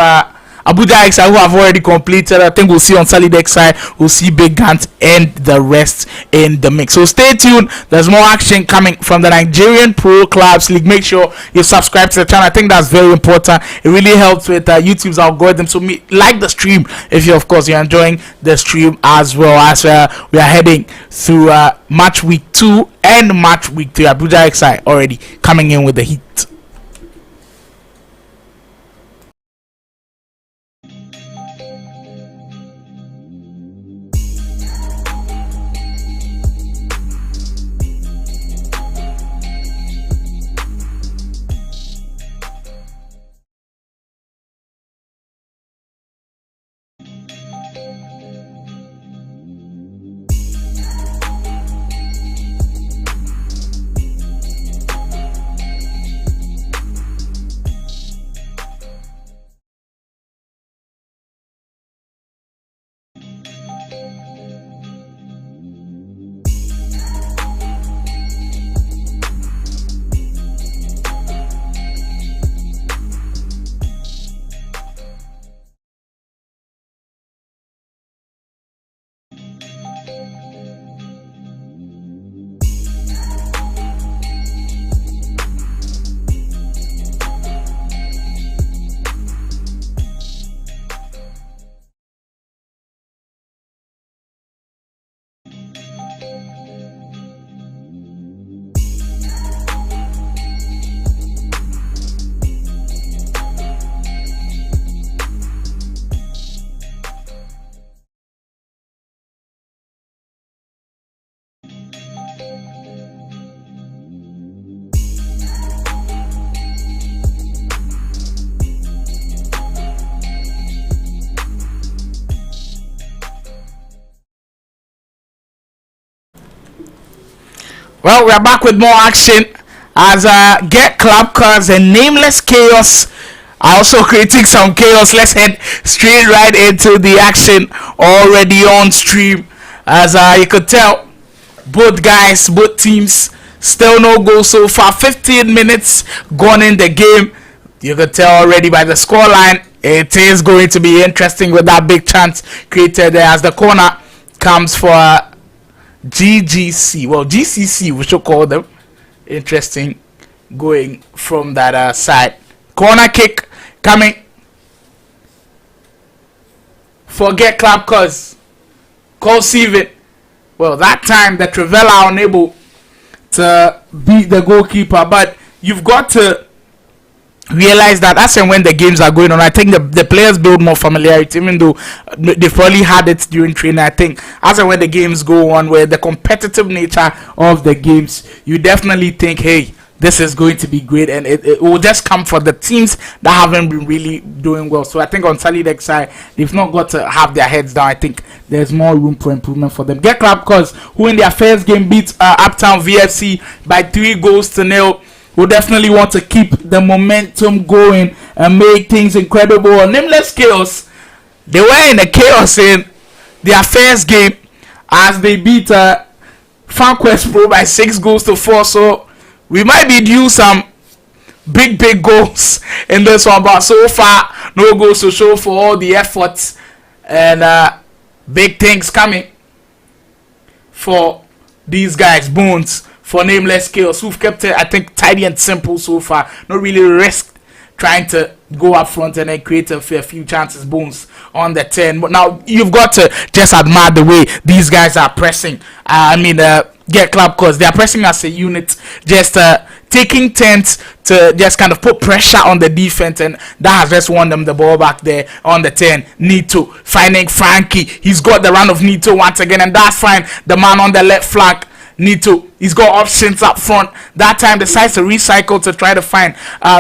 Abuja XI, who have already completed. I think we'll see on Solid XI, we'll see Big Guns, and the rest in the mix. So stay tuned. There's more action coming from the Nigerian Pro Clubs League. Make sure you subscribe to the channel. I think that's very important. It really helps with YouTube's algorithm. So like the stream if you, of course, you're enjoying the stream, as well as we are heading through match week 2 and match week 3. Abuja XI already coming in with the heat. Well, we're back with more action as Get Club Cars and Nameless Chaos are also creating some chaos. Let's head straight right into the action already on stream. As you could tell, both teams, still no goal so far. 15 minutes gone in the game. You could tell already by the scoreline, it is going to be interesting with that big chance created there as the corner comes for GGC. Well, GCC we should call them. Interesting going from that side. Corner kick coming for Get Club Cause. Conceive it. Well, that time the Trivella unable to beat the goalkeeper, but you've got to realize that as and when the games are going on, I think the players build more familiarity, even though they probably had it during training. I think as and when the games go on, where the competitive nature of the games, you definitely think, hey, this is going to be great, and it will just come for the teams that haven't been really doing well. So I think on Salidek side, they've not got to have their heads down. I think there's more room for improvement for them. Get Club Cause, who in their first game beat Uptown VFC by 3-0, will definitely want to keep the momentum going and make things incredible. Nameless Chaos, they were in a chaos in their first game as they beat FanQuest Pro by 6-4. So we might be due some big goals in this one, but so far no goals to show for all the efforts, and big things coming for these guys. Bones for Nameless Chaos, who've kept it, I think, tidy and simple so far. Not really risked trying to go up front and then create a few chances. Bones on the 10. But now you've got to just admire the way these guys are pressing. Get Club Cause they are pressing as a unit, just taking turns to just kind of put pressure on the defense, and that has just won them the ball back there on the 10. Nito finding Frankie. He's got the run of Nito once again, and that's fine. The man on the left flank, Nito, he's got options up front. That time decides to recycle to try to find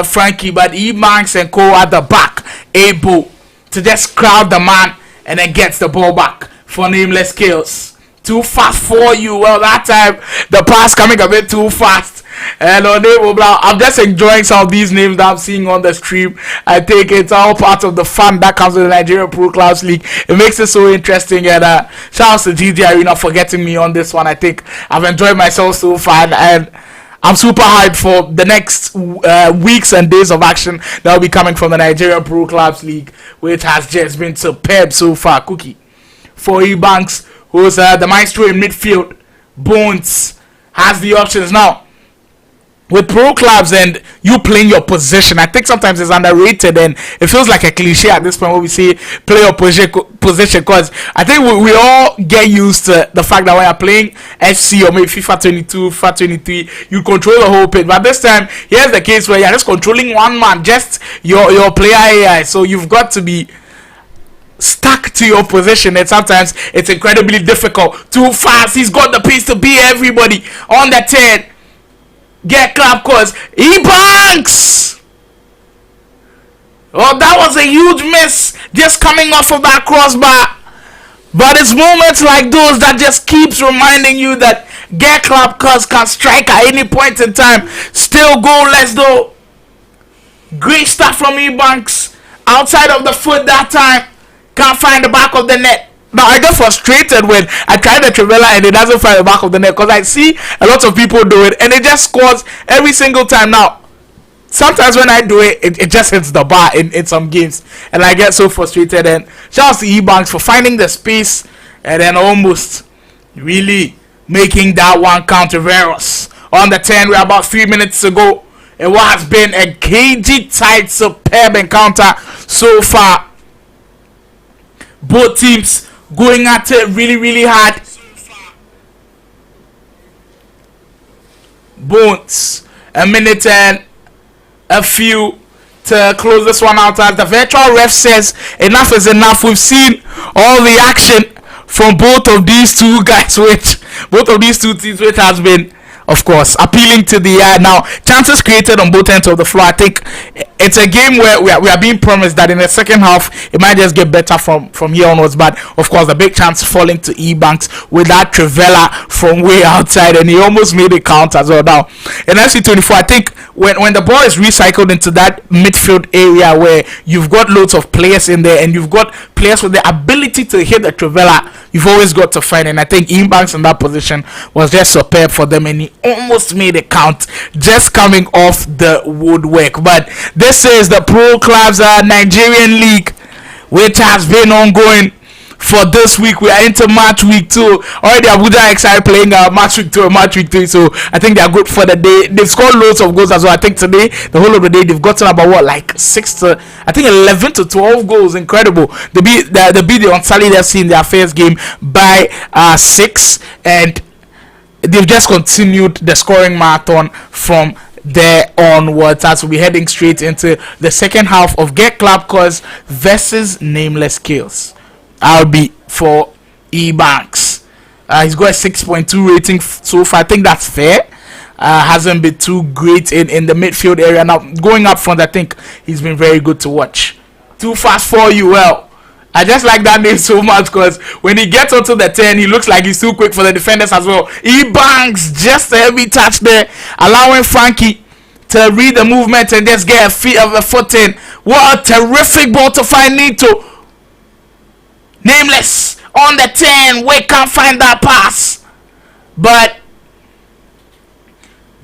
Frankie, but E-Banks and Co at the back, able to just crowd the man and then gets the ball back for Nameless Chaos. Too fast for you. Well, that time the pass coming a bit too fast. And I'm just enjoying some of these names that I'm seeing on the stream. I think it's all part of the fun that comes with the Nigeria Pro Clubs League. It makes it so interesting. And shout out to GG Arena for getting me on this one. I think I've enjoyed myself so far, and I'm super hyped for the next weeks and days of action that will be coming from the Nigeria Pro Clubs League, which has just been superb so far. Cookie for E-Banks, who's the maestro in midfield. Bones has the options now. With pro clubs and you playing your position, I think sometimes it's underrated, and it feels like a cliche at this point when we say play your position, because I think we all get used to the fact that when you're playing FC or maybe FIFA 22, FIFA 23, you control the whole pitch. But this time, here's the case where you're just controlling one man, just your player AI. So you've got to be stuck to your position, and sometimes it's incredibly difficult. Too fast, he's got the pace to beat everybody on the 10. Get Club Cause, E-Banks! Oh, that was a huge miss, just coming off of that crossbar. But it's moments like those that just keeps reminding you that Get Club Cause can strike at any point in time. Still goalless though. Great stuff from E-Banks. Outside of the foot that time. Can't find the back of the net. Now I get frustrated when I try the Trivella and it doesn't find the back of the net, because I see a lot of people do it and it just scores every single time. Now sometimes when I do it, it just hits the bar in some games, and I get so frustrated. And shout out to E-Banks for finding the space and then almost really making that one count. Riveros on the 10. We're about 3 minutes to go. It has been a cagey tight, superb encounter so far. Both teams going at it really hard. Bones, a minute and a few to close this one out, as the virtual ref says enough is enough. We've seen all the action from both of these two guys, both of these two teams, which has been of course, appealing to the eye. Now, chances created on both ends of the floor. I think it's a game where we are being promised that in the second half it might just get better from here onwards. But of course, the big chance falling to Ebanks with that Trivela from way outside, and he almost made it count as well. Now, in FC24, I think when the ball is recycled into that midfield area where you've got loads of players in there and you've got players with the ability to hit the Trivela, you've always got to find. And I think Ebanks in that position was just superb for them, and he almost made it count, just coming off the woodwork. But this is the Pro Clubs Nigerian League, which has been ongoing for this week. We are into match week 2 already. Abuja excited playing match week 2 and match week 3, so I think they are good for the day. They've scored loads of goals as well. I think today, the whole of the day, they've gotten about 11 to 12 goals. Incredible. They beat the Unsullied FC in their first game by 6, and they've just continued the scoring marathon from there onwards, as we'll be heading straight into the second half of Get Club Cause versus Nameless Kills. I'll be for Ebanks. He's got a 6.2 rating so far. I think that's fair. Hasn't been too great in the midfield area. Now, going up front, I think he's been very good to watch. Too fast for you. Well, I just like that name so much because when he gets onto the 10, he looks like he's too quick for the defenders as well. Ebanks, just a heavy touch there, allowing Frankie to read the movement and just get a foot in. What a terrific ball to find Nito. Nameless on the 10. We can't find that pass. But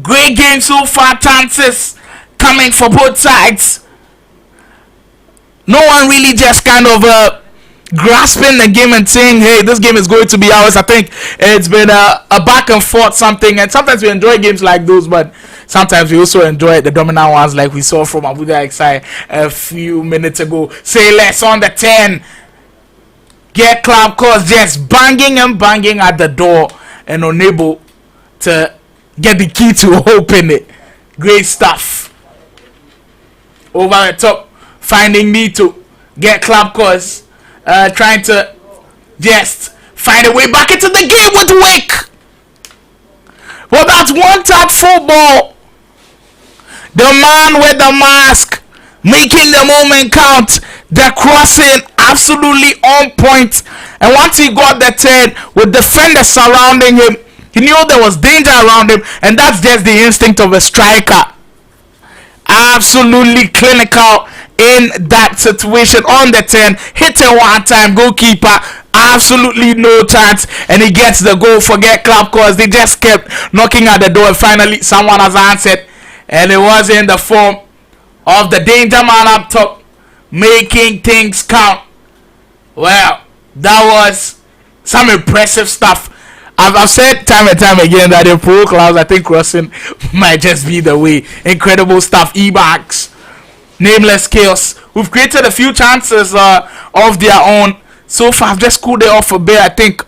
great game so far. Chances coming for both sides. No one really just kind of grasping the game and saying, hey, this game is going to be ours. I think it's been a back and forth something. And sometimes we enjoy games like those, but sometimes we also enjoy the dominant ones like we saw from Abuja XI a few minutes ago. Say less on the 10. Get Club Cause just banging and banging at the door and unable to get the key to open it. Great stuff. Over the top, finding me to Get Club Cause, trying to just find a way back into the game with Wick. Well, that's one-touch football. The man with the mask making the moment count. The crossing absolutely on point, and once he got the 10 with defenders surrounding him, he knew there was danger around him, and that's just the instinct of a striker. Absolutely clinical in that situation on the 10, hit it one time, goalkeeper absolutely no chance, and he gets the goal for Get Club Cause they just kept knocking at the door, and finally someone has answered, and it was in the form of the danger man up top, making things count. Well, that was some impressive stuff. I've said time and time again that in Pro Clubs, I think crossing might just be the way. Incredible stuff. Ebanks, Nameless Kills, who've created a few chances of their own. So far, I've just cooled it off a bit. I think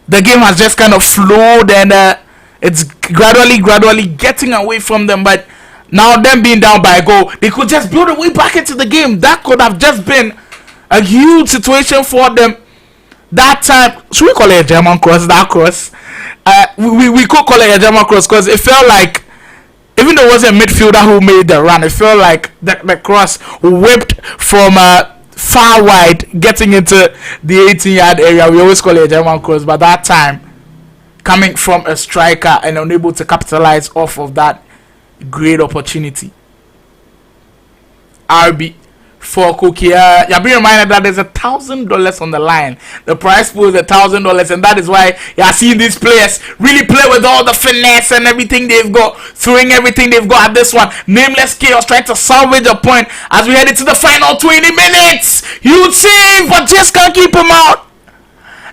the game has just kind of flowed, and it's gradually getting away from them. But now, them being down by a goal, they could just build a way back into the game. That could have just been a huge situation for them. That time, should we call it a German cross? That cross, we could call it a German cross because it felt like, even though it was a midfielder who made the run, it felt like the cross whipped from far wide, getting into the 18-yard area. We always call it a German cross, but that time, coming from a striker and unable to capitalize off of that great opportunity. RB for Cookie. You're being reminded that there's $1,000 on the line. The prize pool is $1,000, and that is why you're seeing these players really play with all the finesse and everything they've got, throwing everything they've got at this one. Nameless Chaos trying to salvage a point as we head into the final 20 minutes. Huge save, but just can't keep him out.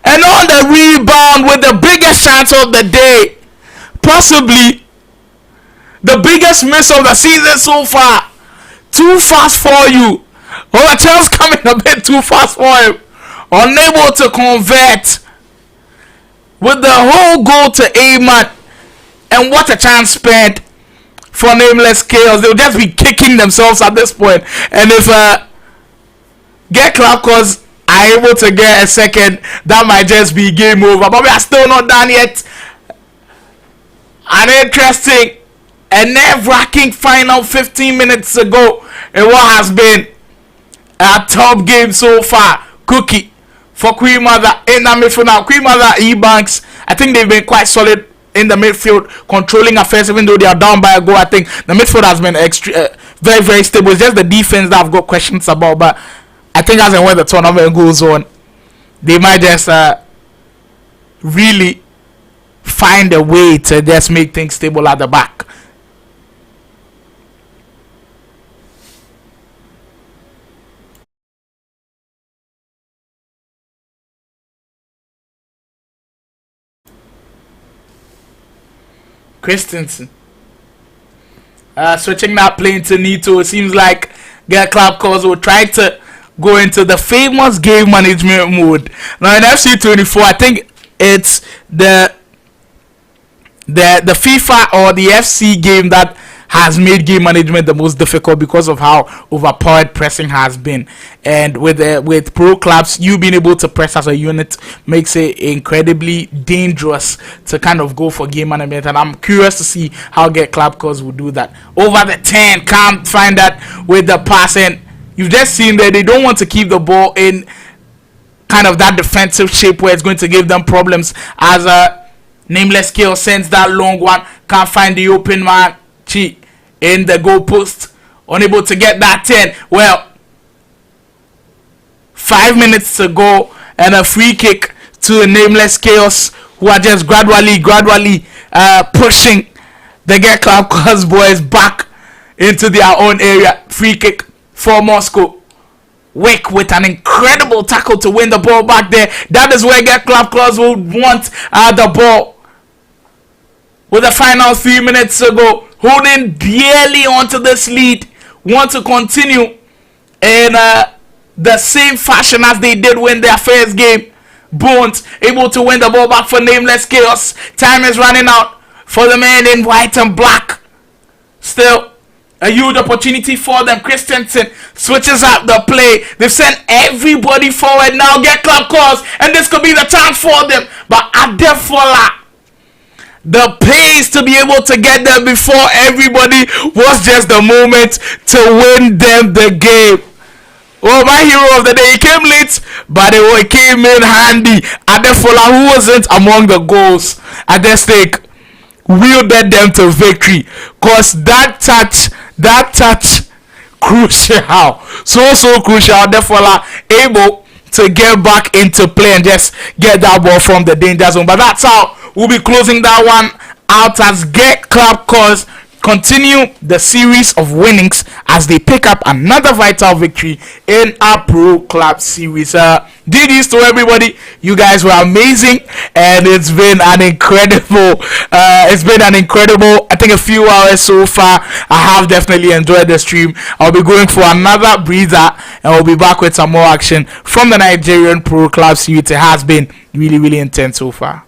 And on the rebound with the biggest chance of the day, possibly the biggest miss of the season so far. Too fast for you. Oh, the chance coming a bit too fast for him. Unable to convert with the whole goal to Ayman. And what a chance spent for Nameless Chaos. They'll just be kicking themselves at this point. And if Get Club Cause are able to get a second, that might just be game over. But we are still not done yet. an interesting and nerve-wracking final 15 minutes ago in what has been a top game so far. Cookie for Queen Mother in the midfield now. Queen Mother, Ebanks, I think they've been quite solid in the midfield, controlling affairs even though they are down by a goal. I think the midfield has been very, very stable. It's just the defense that I've got questions about, but I think as and when the tournament goes on, they might just really find a way to just make things stable at the back. Christensen switching that plane to Nito. It seems like Get Club Cause will try to go into the famous game management mode. Now in FC24, I think it's the FIFA or the FC game that has made game management the most difficult because of how overpowered pressing has been. And with pro clubs, you being able to press as a unit makes it incredibly dangerous to kind of go for game management. And I'm curious to see how Get Club Cause will do that. Over the 10, can't find that with the pass. And you've just seen that they don't want to keep the ball in kind of that defensive shape where it's going to give them problems as a Nameless Kill sends that long one, can't find the open man. In the goalpost, unable to get that 10. Well, 5 minutes to go and a free kick to Nameless Chaos, who are just gradually pushing the Get Club Cause boys back into their own area. Free kick for Moscow. Wick with an incredible tackle to win the ball back there. That is where Get Club Cause will want the ball. With the final 3 minutes to go, holding barely onto this lead, want to continue in the same fashion as they did win their first game. Bones able to win the ball back for Nameless Chaos. Time is running out for the man in white and black. Still a huge opportunity for them. Christensen switches up the play. They've sent everybody forward now. Get Club Cause, and this could be the chance for them. But Adefola, the pace to be able to get there before everybody was just the moment to win them the game. Oh, my hero of the day, he came late, but it came in handy. Adefola, who wasn't among the goals at the stake, wielded them to victory. Cause that touch, crucial, so crucial. Adefola able to get back into play and just get that ball from the danger zone. But that's how we'll be closing that one out as Get Club Cause continue the series of winnings as they pick up another vital victory in our Pro Club series. GG's to everybody. You guys were amazing, and it's been an incredible I think a few hours so far. I have definitely enjoyed the stream. I'll be going for another breather, and we'll be back with some more action from the Nigerian Pro Club series. It has been really intense so far.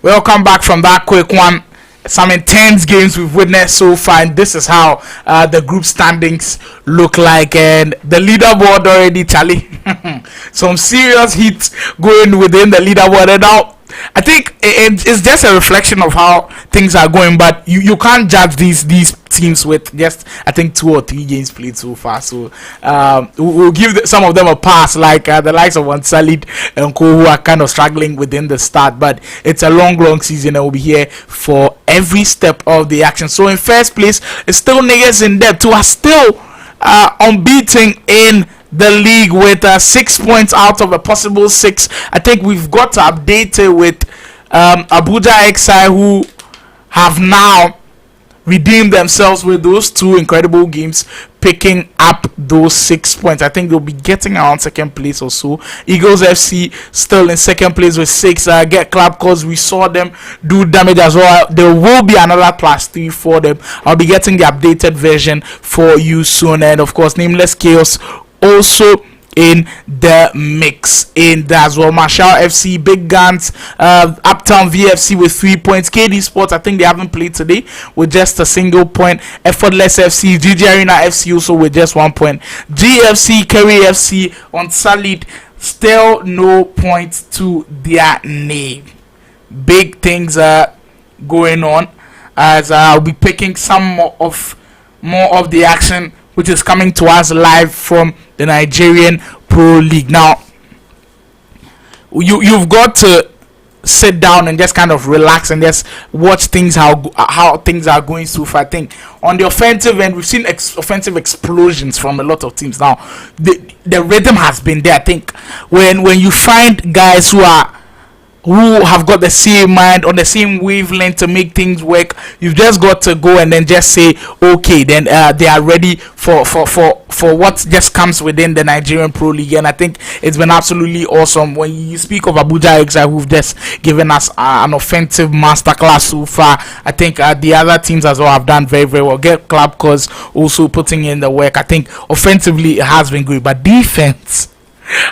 Welcome back from that quick one. Some intense games we've witnessed so far, and this is how the group standings look like. And the leaderboard already, Charlie. Some serious hits going within the leaderboard. And now I think it's just a reflection of how things are going, but you can't judge these teams with just I think 2 or 3 games played so far. So we'll give some of them a pass, like the likes of Unsullied and Co, who are kind of struggling within the start. But it's a long season, and we'll be here for every step of the action. So in first place, it's still Niggas in Depth, who are still unbeaten in the league with 6 points out of a possible 6. I think we've got to update it with Abuja XI, who have now redeemed themselves with those 2 incredible games, picking up those 6 points. I think they'll be getting around second place or so. Eagles FC still in second place with 6. Get Club, because we saw them do damage as well. There will be another +3 for them. I'll be getting the updated version for you soon. And of course, Nameless Chaos also in the mix in that as well. Marshall FC, Big Guns, Uptown VFC with 3 points. KD Sports, I think they haven't played today, with just a single point. Effortless FC, GG Arena FC also with just 1 point. GFC, Kerry FC on solid, still no points to their name. Big things are going on, as I'll be picking some more of the action which is coming to us live from the Nigerian Pro League. Now, you've got to sit down and just kind of relax and just watch things how things are going so far. I think on the offensive end, we've seen offensive explosions from a lot of teams. Now, the rhythm has been there. I think when you find guys who have got the same mind, on the same wavelength to make things work, you've just got to go and then just say okay, then they are ready for what just comes within the Nigerian Pro League. And I think it's been absolutely awesome. When you speak of Abuja XI, who've just given us an offensive masterclass so far, I think the other teams as well have done very, very well. Get Club, cause also putting in the work. I think offensively it has been great, but defense,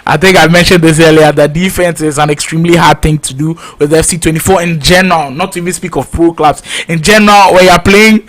I think I mentioned this earlier, that defense is an extremely hard thing to do with FC24 in general, not to even speak of pro clubs. In general, when you're playing,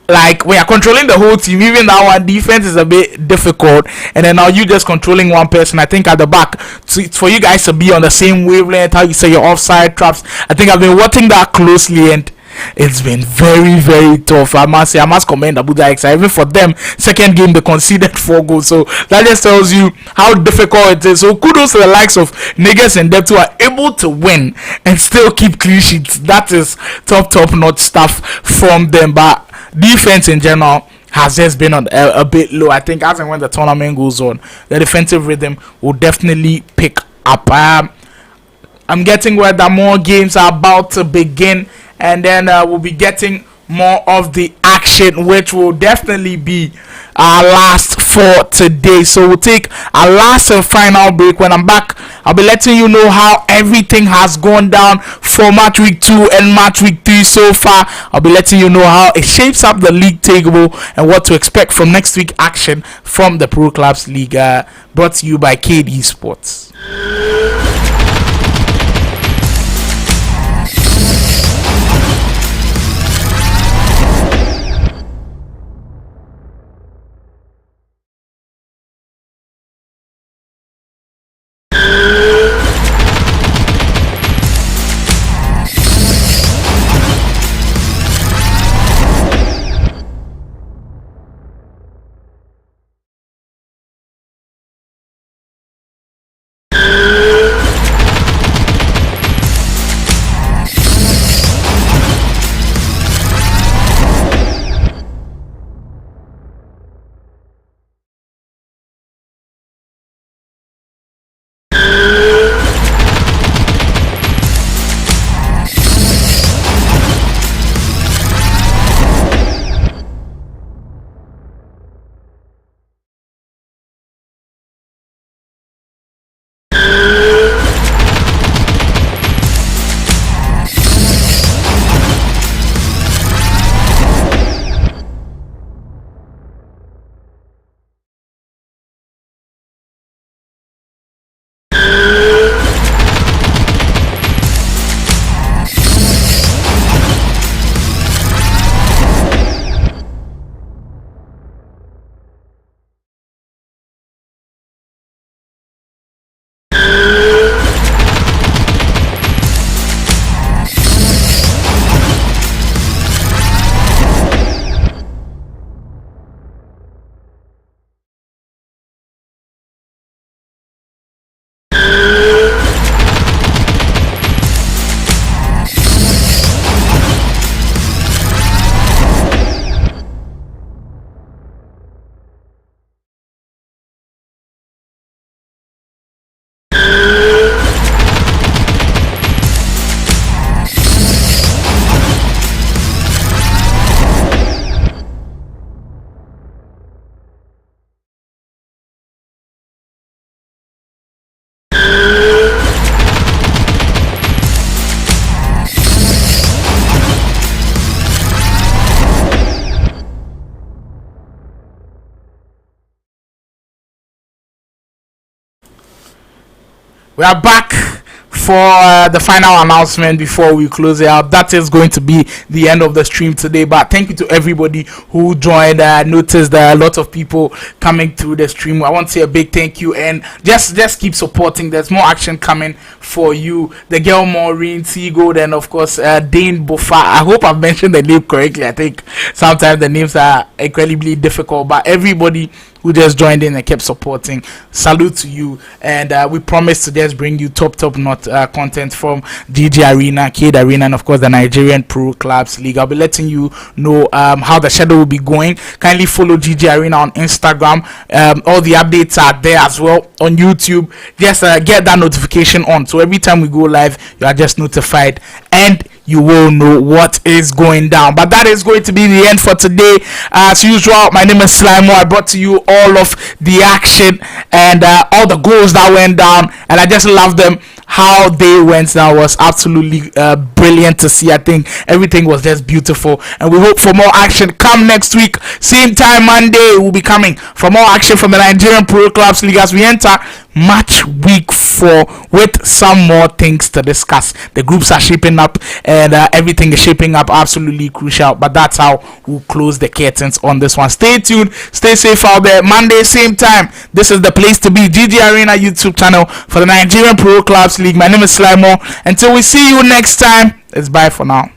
like when you're controlling the whole team, even that one, defense is a bit difficult. And then now you just controlling one person. I think at the back, for you guys to be on the same wavelength, how you say your offside traps, I think I've been watching that closely, and it's been very, very tough. I must commend Abuja XI. Even for them, second game they conceded 4 goals. So that just tells you how difficult it is. So kudos to the likes of Niggas and Depth, who are able to win and still keep clean sheets. That is top notch stuff from them. But defense in general has just been on a bit low. I think as and when the tournament goes on, the defensive rhythm will definitely pick up. I'm getting where that more games are about to begin, and then we'll be getting more of the action, which will definitely be our last for today. So we'll take our last and final break. When I'm back, I'll be letting you know how everything has gone down for match week 2 and match week 3 so far. I'll be letting you know how it shapes up the league table and what to expect from next week action from the Pro Clubs League, brought to you by KD Sports. We are back for the final announcement before we close it out. That is going to be the end of the stream today, but thank you to everybody who joined. I noticed there are a lot of people coming through the stream. I want to say a big thank you, and just keep supporting. There's more action coming for you. The girl Maureen Seagold, and of course Dane Bofa. I hope I've mentioned the name correctly. I think sometimes the names are incredibly difficult, but everybody who just joined in and kept supporting, salute to you. And we promise to just bring you top not content from GG Arena, Cade Arena, and of course the Nigerian Pro Clubs League. I'll be letting you know how the schedule will be going. Kindly follow GG Arena on Instagram. All the updates are there as well on YouTube. Just get that notification on, so every time we go live you are just notified and you will know what is going down. But that is going to be the end for today. As usual, my name is Slimo. I brought to you all of the action and all the goals that went down, and I just love them. How they went down was absolutely brilliant to see. I think everything was just beautiful, and we hope for more action. Come next week, same time Monday, we'll be coming for more action from the Nigerian Pro Clubs League as we enter match week 4 with some more things to discuss. The groups are shaping up, and everything is shaping up absolutely crucial. But that's how we'll close the curtains on this one. Stay tuned, stay safe out there. Monday, same time. This is the place to be. GG Arena YouTube channel for the Nigerian Pro Clubs League. My name is Slimo. Until we see you next time, it's bye for now.